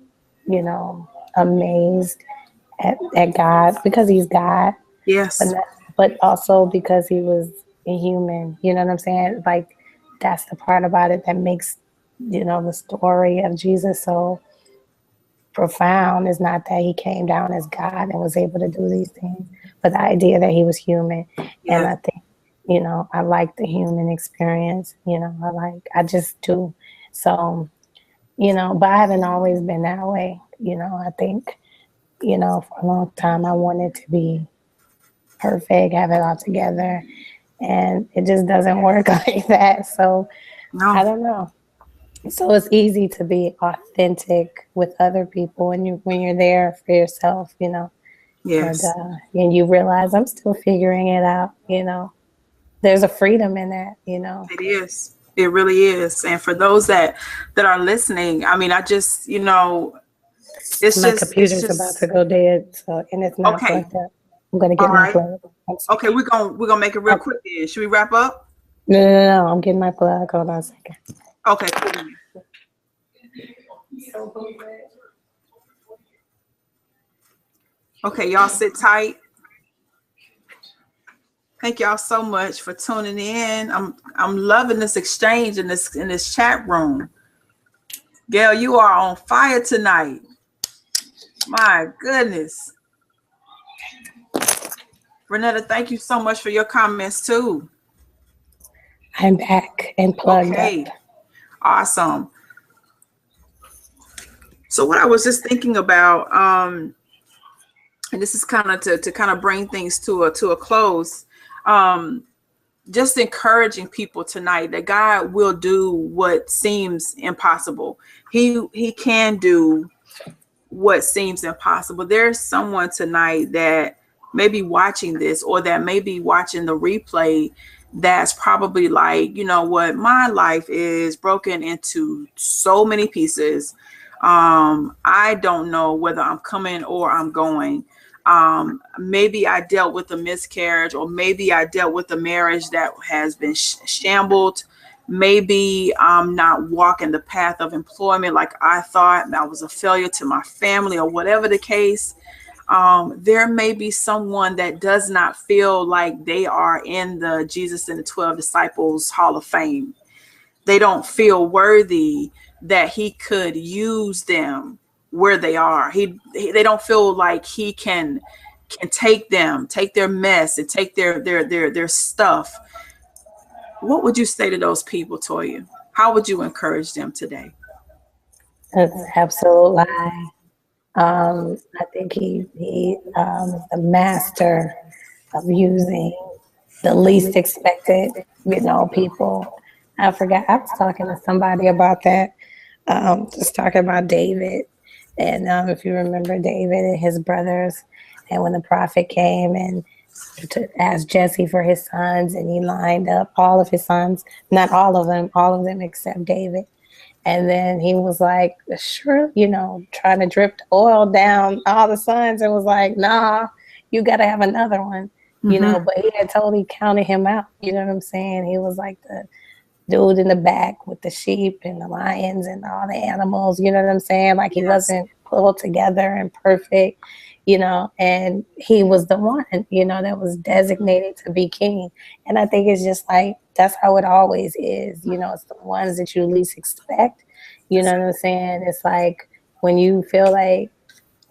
amazed at God, because He's God, but Yes. not, but also because He was a human. You know what I'm saying? Like, that's the part about it that makes, the story of Jesus so profound, is not that He came down as God and was able to do these things, but the idea that He was human. And Yes. I think, I like the human experience. I just do. So, but I haven't always been that way. I think, for a long time I wanted to be perfect, have it all together, and it just doesn't work like that. So I No. don't know. So it's easy to be authentic with other people when you're there for yourself, Yes. and you realize I'm still figuring it out. There's a freedom in that. It is. It really is. And for those that are listening, I mean, I just, it's My just, it's computer's about to just go dead, so, and it's not okay. plugged up. I'm gonna All get my right. plug. One Okay, second. we're gonna make it real quick then. Should we wrap up? No. I'm getting my plug. Hold on a second. Okay, cool. Okay, y'all sit tight. Thank y'all so much for tuning in. I'm loving this exchange in this chat room. Gail, you are on fire tonight. My goodness. Renetta, thank you so much for your comments too. I'm back and plugged Okay. up. Awesome. So what I was just thinking about, and this is kind of to kind of bring things to a close. Just encouraging people tonight that God will do what seems impossible. He can do what seems impossible. There's someone tonight that may be watching this, or that may be watching the replay, that's probably like, you know what, my life is broken into so many pieces. I don't know whether I'm coming or I'm going. Maybe I dealt with a miscarriage, or maybe I dealt with a marriage that has been shambled. Maybe I'm not walking the path of employment like I thought. I was a failure to my family, or whatever the case. There may be someone that does not feel like they are in the Jesus and the 12 Disciples Hall of Fame. They don't feel worthy that he could use them where they are. They don't feel like he can take their mess and take their stuff. What would you say to those people, Toya? How would you encourage them today? That's an absolute lie. I think he is the master of using the least expected, people. I forgot. I was talking to somebody about that. Just talking about David, and if you remember David and his brothers, and when the prophet came and to ask Jesse for his sons, and he lined up all of his sons, not all of them except David. And then he was like, sure, trying to drip the oil down all the sons, and was like, nah, you got to have another one, but he had totally counted him out. You know what I'm saying? He was like the dude in the back with the sheep and the lions and all the animals. You know what I'm saying? Like he wasn't pulled together and perfect, and he was the one, that was designated to be king. And I think it's just like, that's how it always is. It's the ones that you least expect. You know what I'm saying? It's like when you feel like,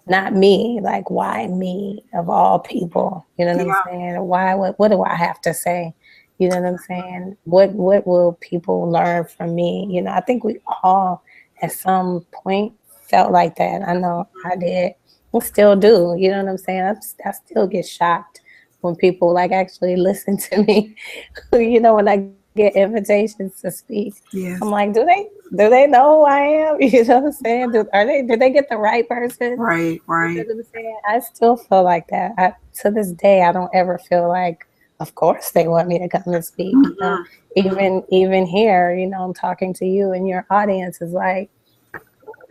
not me, like, why me of all people? You know what I'm saying? Why, what do I have to say? You know what I'm saying? What will people learn from me? I think we all at some point felt like that. I know I did. I still do. You know what I'm saying? I still get shocked when people like actually listen to me. When I get invitations to speak, I'm like, do they know who I am? You know what I'm saying? Do they get the right person? Right. You know what I'm saying? I still feel like that. To this day, I don't ever feel like, of course they want me to come and speak. Even here, I'm talking to you, and your audience is like,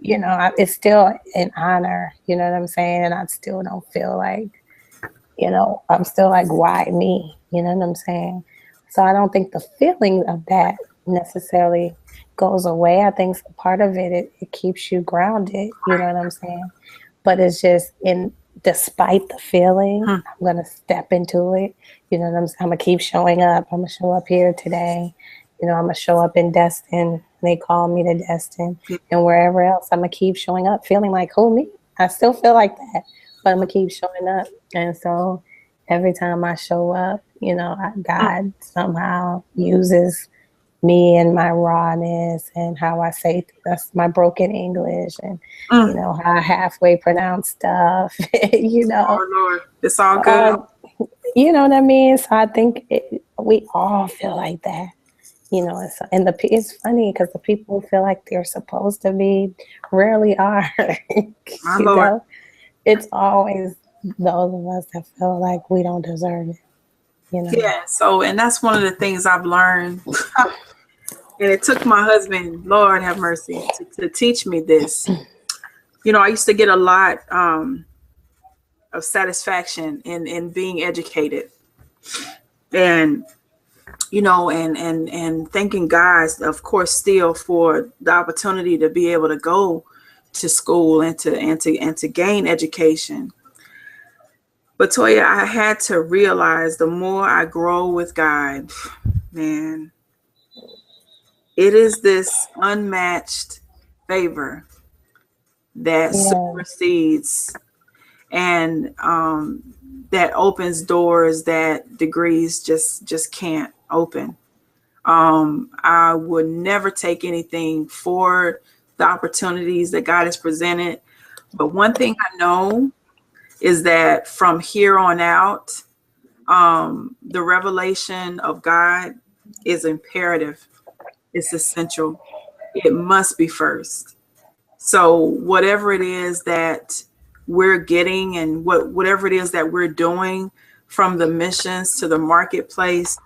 it's still an honor. You know what I'm saying? And I still don't feel like, I'm still like, why me? You know what I'm saying? So I don't think the feeling of that necessarily goes away. I think part of it keeps you grounded. You know what I'm saying? But it's just despite the feeling, I'm going to step into it. You know what I'm saying? I'm going to keep showing up. I'm going to show up here today. I'm going to show up in Destin. They call me to Destin. And wherever else, I'm going to keep showing up, feeling like, who, me? I still feel like that, but I'm going to keep showing up. And so every time I show up, God somehow uses me and my rawness and how I say that's my broken English and how I halfway pronounce stuff. Oh Lord, it's all good. You know what I mean? So I think we all feel like that. And it's funny because the people who feel like they're supposed to be rarely are. Lord. It's always those of us that feel like we don't deserve it. Yeah. So, and that's one of the things I've learned. And it took my husband, Lord have mercy, to teach me this. I used to get a lot of satisfaction in being educated, and and thanking God, of course, still for the opportunity to be able to go to school and to gain education. But Toya, I had to realize the more I grow with God, man, it is this unmatched favor that supersedes and that opens doors that degrees just can't open. I would never take anything for the opportunities that God has presented. But one thing I know is that from here on out, the revelation of God is imperative. It's essential. It must be first. So whatever it is that we're getting and whatever it is that we're doing, from the missions to the marketplace,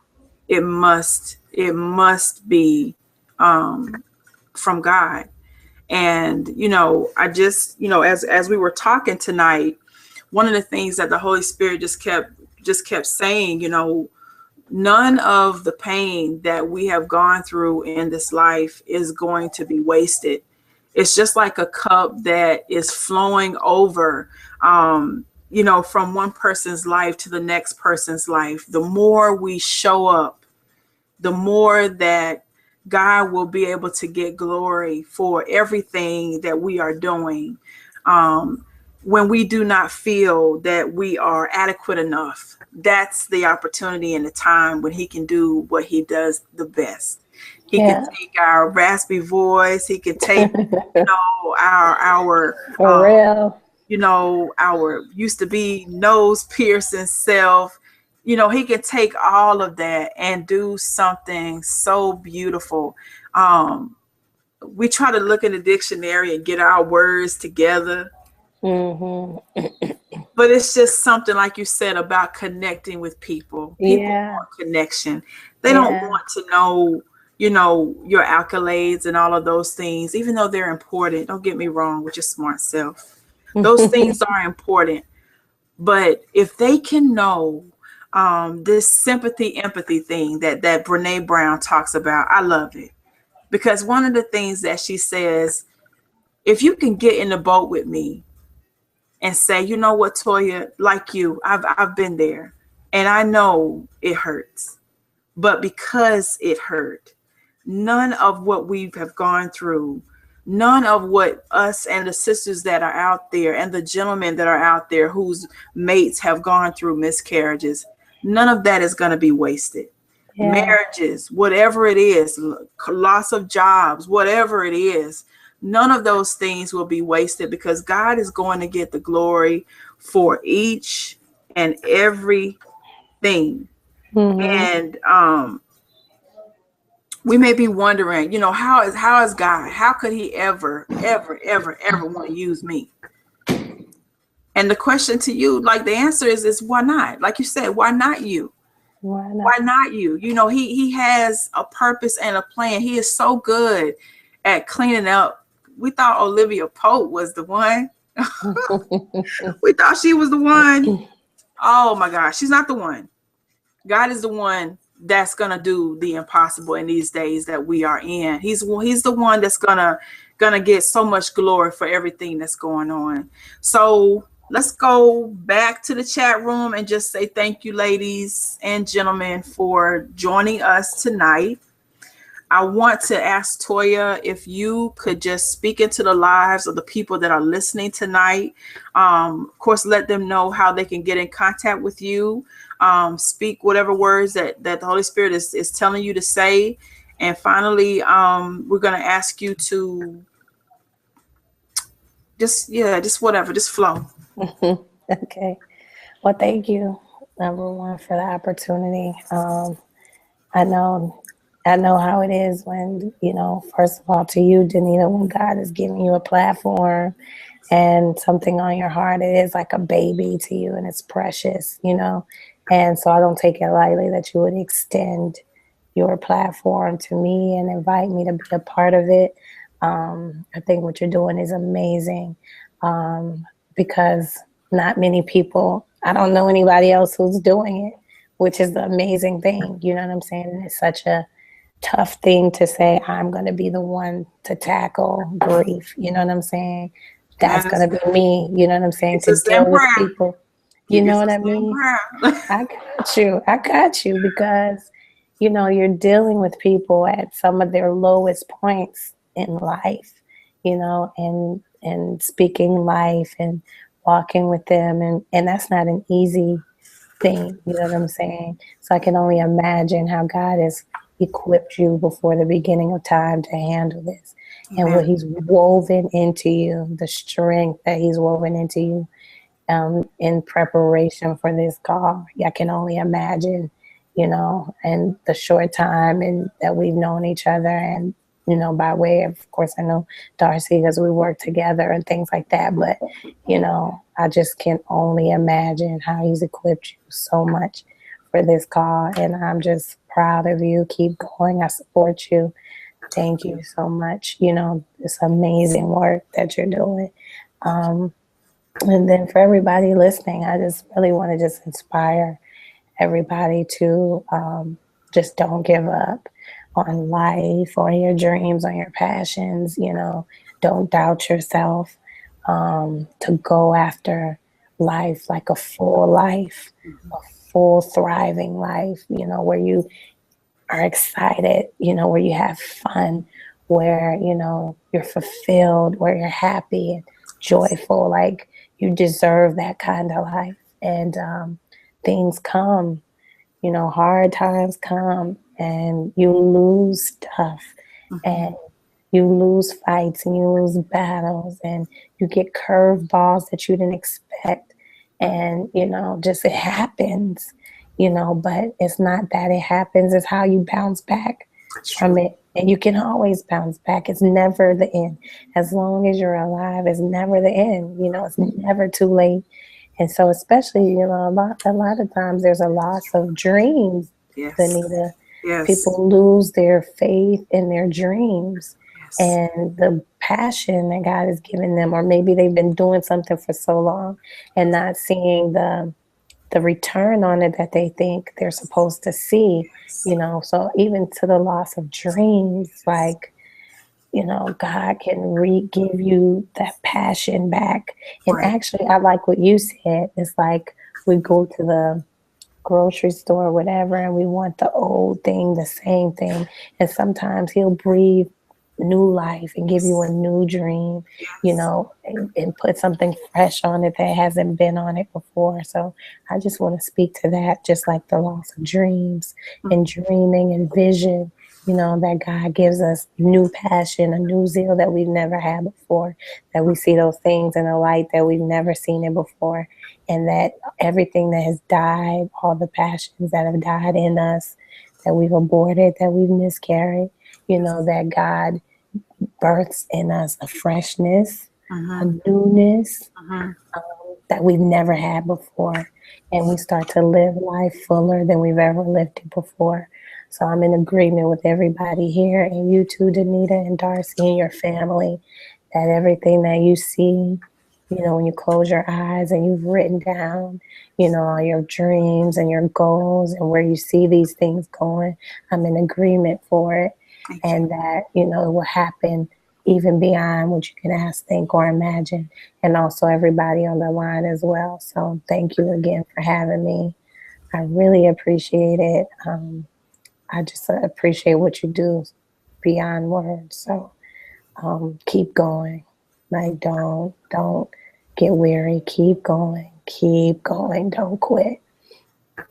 it must be from God. And I just as we were talking tonight, one of the things that the Holy Spirit just kept saying, none of the pain that we have gone through in this life is going to be wasted. It's just like a cup that is flowing over, from one person's life to the next person's life. The more we show up, the more that God will be able to get glory for everything that we are doing. Um, when we do not feel that we are adequate enough, that's the opportunity and the time when he can do what he does the best. He can Yeah. take our raspy voice. He can take, our For real. our used to be nose piercing self. He can take all of that and do something so beautiful. We try to look in the dictionary and get our words together, Hmm. but it's just something, like you said, about connecting with people. People Yeah. want connection. They don't Yeah. want to know, your accolades and all of those things, even though they're important. Don't get me wrong with your smart self. Those things are important. But if they can know this sympathy, empathy thing that Brene Brown talks about, I love it. Because one of the things that she says, if you can get in the boat with me and say, you know what, Toya, like you, I've been there and I know it hurts. But because it hurt, none of what we have gone through, none of what us and the sisters that are out there and the gentlemen that are out there whose mates have gone through miscarriages, none of that is going to be wasted. Yeah. Marriages, whatever it is, loss of jobs, whatever it is, none of those things will be wasted because God is going to get the glory for each and every thing. Hmm. And we may be wondering, how is God? How could he ever, ever, ever, ever want to use me? And the question to you, like the answer is why not? Like you said, why not you? Why Why not? not you? He has a purpose and a plan. He is so good at cleaning up. We thought Olivia Pope was the one. We thought she was the one. Oh my gosh, she's not the one. God is the one that's gonna do the impossible in these days that we are in. He's the one that's gonna get so much glory for everything that's going on. So let's go back to the chat room and just say thank you, ladies and gentlemen, for joining us tonight. I want to ask Toya if you could just speak into the lives of the people that are listening tonight. Of course, let them know how they can get in contact with you. Speak whatever words that the Holy Spirit is telling you to say. And finally, we're going to ask you to just whatever, just flow. Okay. Well, thank you, number one, for the opportunity. I know, I know how it is when, first of all, to you, Danita, when God is giving you a platform and something on your heart, it is like a baby to you and it's precious. And so I don't take it lightly that you would extend your platform to me and invite me to be a part of it. I think what you're doing is amazing because not many people, I don't know anybody else who's doing it, which is the amazing thing. You know what I'm saying? And it's such a tough thing to say, I'm going to be the one to tackle grief. You know what I'm saying? That's And going to be me. You know what I'm saying? it's To a same deal with prayer. people. You know It's what the I same mean? prayer. I got you. I got you because, you're dealing with people at some of their lowest points in life, and speaking life and walking with them. And that's not an easy thing. You know what I'm saying? So I can only imagine how God has equipped you before the beginning of time to handle this and what Amen. he's woven into you, the strength that he's woven into you in preparation for this call. I can only imagine, and the short time and that we've known each other and, by way of course, I know Darcy because we work together and things like that. But, I just can only imagine how he's equipped you so much for this call. And I'm just proud of you. Keep going. I support you. Thank you so much. It's amazing work that you're doing. And then for everybody listening, I just really want to just inspire everybody to just don't give up on life, on your dreams, on your passions. Don't doubt yourself. To go after life like a full life, a full thriving life. Where you are excited, where you have fun, where, you're fulfilled, where you're happy and joyful. Like, you deserve that kind of life. And things come, hard times come and you lose stuff and you lose fights and you lose battles and you get curved balls that you didn't expect. And, just it happens, but it's not that it happens, it's how you bounce back from it. And you can always bounce back. It's never the end. As long as you're alive, it's never the end. It's never too late. And so, especially, a lot of times there's a loss of dreams, Yes. Anita. Yes. People lose their faith in their dreams. Yes. And the passion that God has given them, or maybe they've been doing something for so long and not seeing the return on it that they think they're supposed to see, so even to the loss of dreams, like, God can give you that passion back. And actually, I like what you said. It's like we go to the grocery store or whatever, and we want the old thing, the same thing. And sometimes he'll breathe new life and give you a new dream, and put something fresh on it that hasn't been on it before. So I just want to speak to that, just like the loss of dreams and dreaming and vision, that God gives us new passion, a new zeal that we've never had before, that we see those things in a light that we've never seen it before, and that everything that has died, all the passions that have died in us, that we've aborted, that we've miscarried, that God births in us a freshness, a newness that we've never had before. And we start to live life fuller than we've ever lived it before. So I'm in agreement with everybody here, and you too, Danita and Darcy and your family, that everything that you see, when you close your eyes and you've written down, all your dreams and your goals and where you see these things going, I'm in agreement for it. And that, it will happen even beyond what you can ask, think, or imagine. And also everybody on the line as well. So thank you again for having me. I really appreciate it. I just appreciate what you do beyond words. So keep going. Like, don't get weary. Keep going. Keep going. Don't quit. I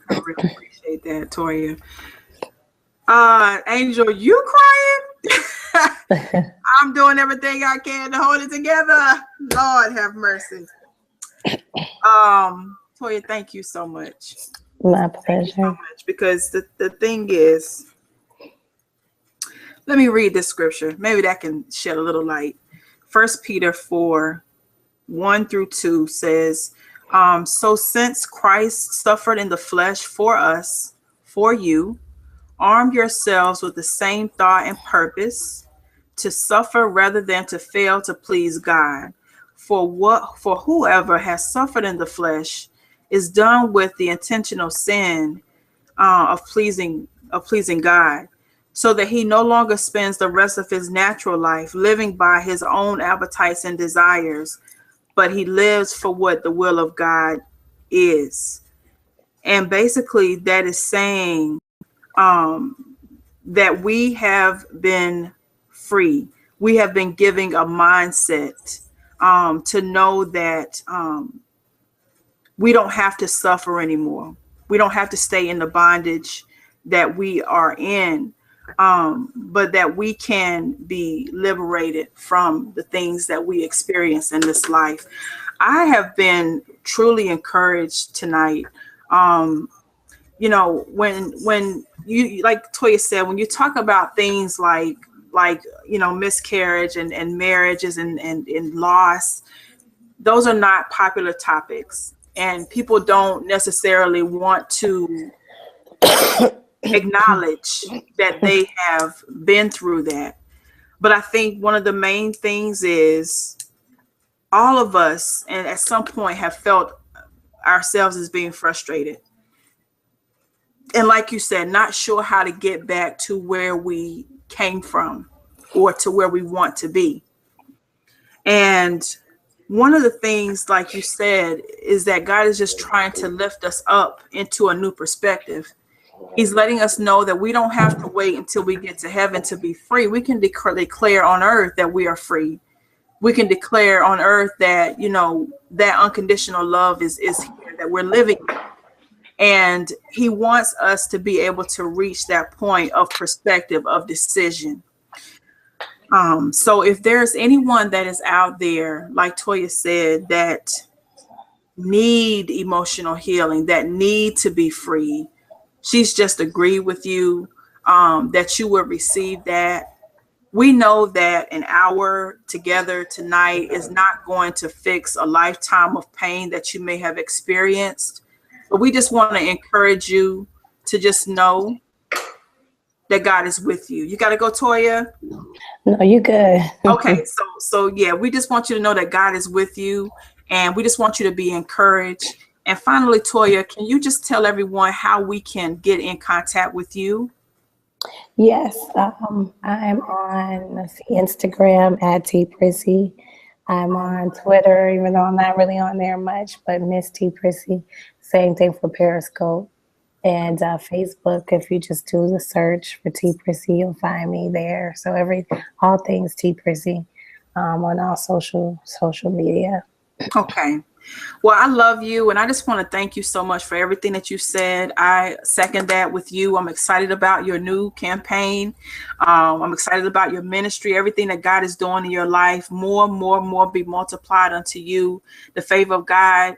really appreciate that, Toya. Angel, you crying? I'm doing everything I can to hold it together. Lord have mercy. Toya, thank you so much. My pleasure. Thank you so much, because the thing is, let me read this scripture. Maybe that can shed a little light. 1 Peter 4:1-2 says, so since Christ suffered in the flesh for us, for you, arm yourselves with the same thought and purpose, to suffer rather than to fail to please God. For whoever has suffered in the flesh is done with the intentional sin of pleasing God, so that he no longer spends the rest of his natural life living by his own appetites and desires, but he lives for what the will of God is. And basically that is saying that we have been free. We have been giving a mindset to know that we don't have to suffer anymore. We don't have to stay in the bondage that we are in, but that we can be liberated from the things that we experience in this life. I have been truly encouraged tonight. When you, like Toya said, when you talk about things like miscarriage and marriages and loss, those are not popular topics, and people don't necessarily want to acknowledge that they have been through that. But I think one of the main things is all of us, and at some point, have felt ourselves as being frustrated. And like you said, not sure how to get back to where we came from or to where we want to be. And one of the things, like you said, is that God is just trying to lift us up into a new perspective. He's letting us know that we don't have to wait until we get to heaven to be free. We can declare on earth that we are free. We can declare on earth that, you know, that unconditional love is here, that we're living. And he wants us to be able to reach that point of perspective, of decision. So if there's anyone that is out there, like Toya said, that need emotional healing, that need to be free, she's just agreed with you, that you will receive that. We know that an hour together tonight is not going to fix a lifetime of pain that you may have experienced. But we just want to encourage you to just know that God is with you. You got to go, Toya? No, you good. Okay, so yeah, we just want you to know that God is with you, and we just want you to be encouraged. And finally, Toya, can you just tell everyone how we can get in contact with you? Yes, I'm on Instagram at T Prissy. I'm on Twitter, even though I'm not really on there much, but Miss T Prissy. Same thing for Periscope. And Facebook, if you just do the search for T Prissy, you'll find me there. So all things T Prissy on all social media. Okay. Well, I love you, and I just want to thank you so much for everything that you said. I second that with you. I'm excited about your new campaign. I'm excited about your ministry, everything that God is doing in your life. More be multiplied unto you. The favor of God,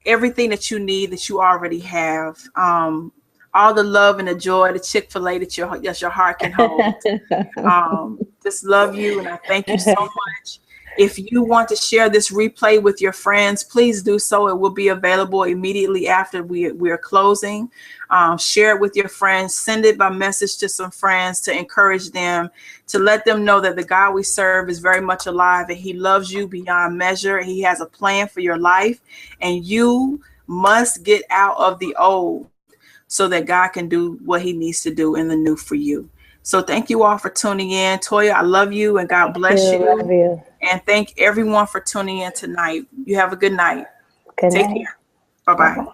everything that you need, that you already have. All the love and the joy, the Chick-fil-A that your heart can hold. Just love you, and I thank you so much. If you want to share this replay with your friends, please do so. It will be available immediately after we're closing. Share it with your friends. Send it by message to some friends to encourage them, to let them know that the God we serve is very much alive, and he loves you beyond measure. He has a plan for your life, and you must get out of the old so that God can do what he needs to do in the new for you. So thank you all for tuning in. Toya, I love you, and God bless you. Love you. And thank everyone for tuning in tonight. You have a good night. Good Take night. care. Bye-bye. Bye-bye.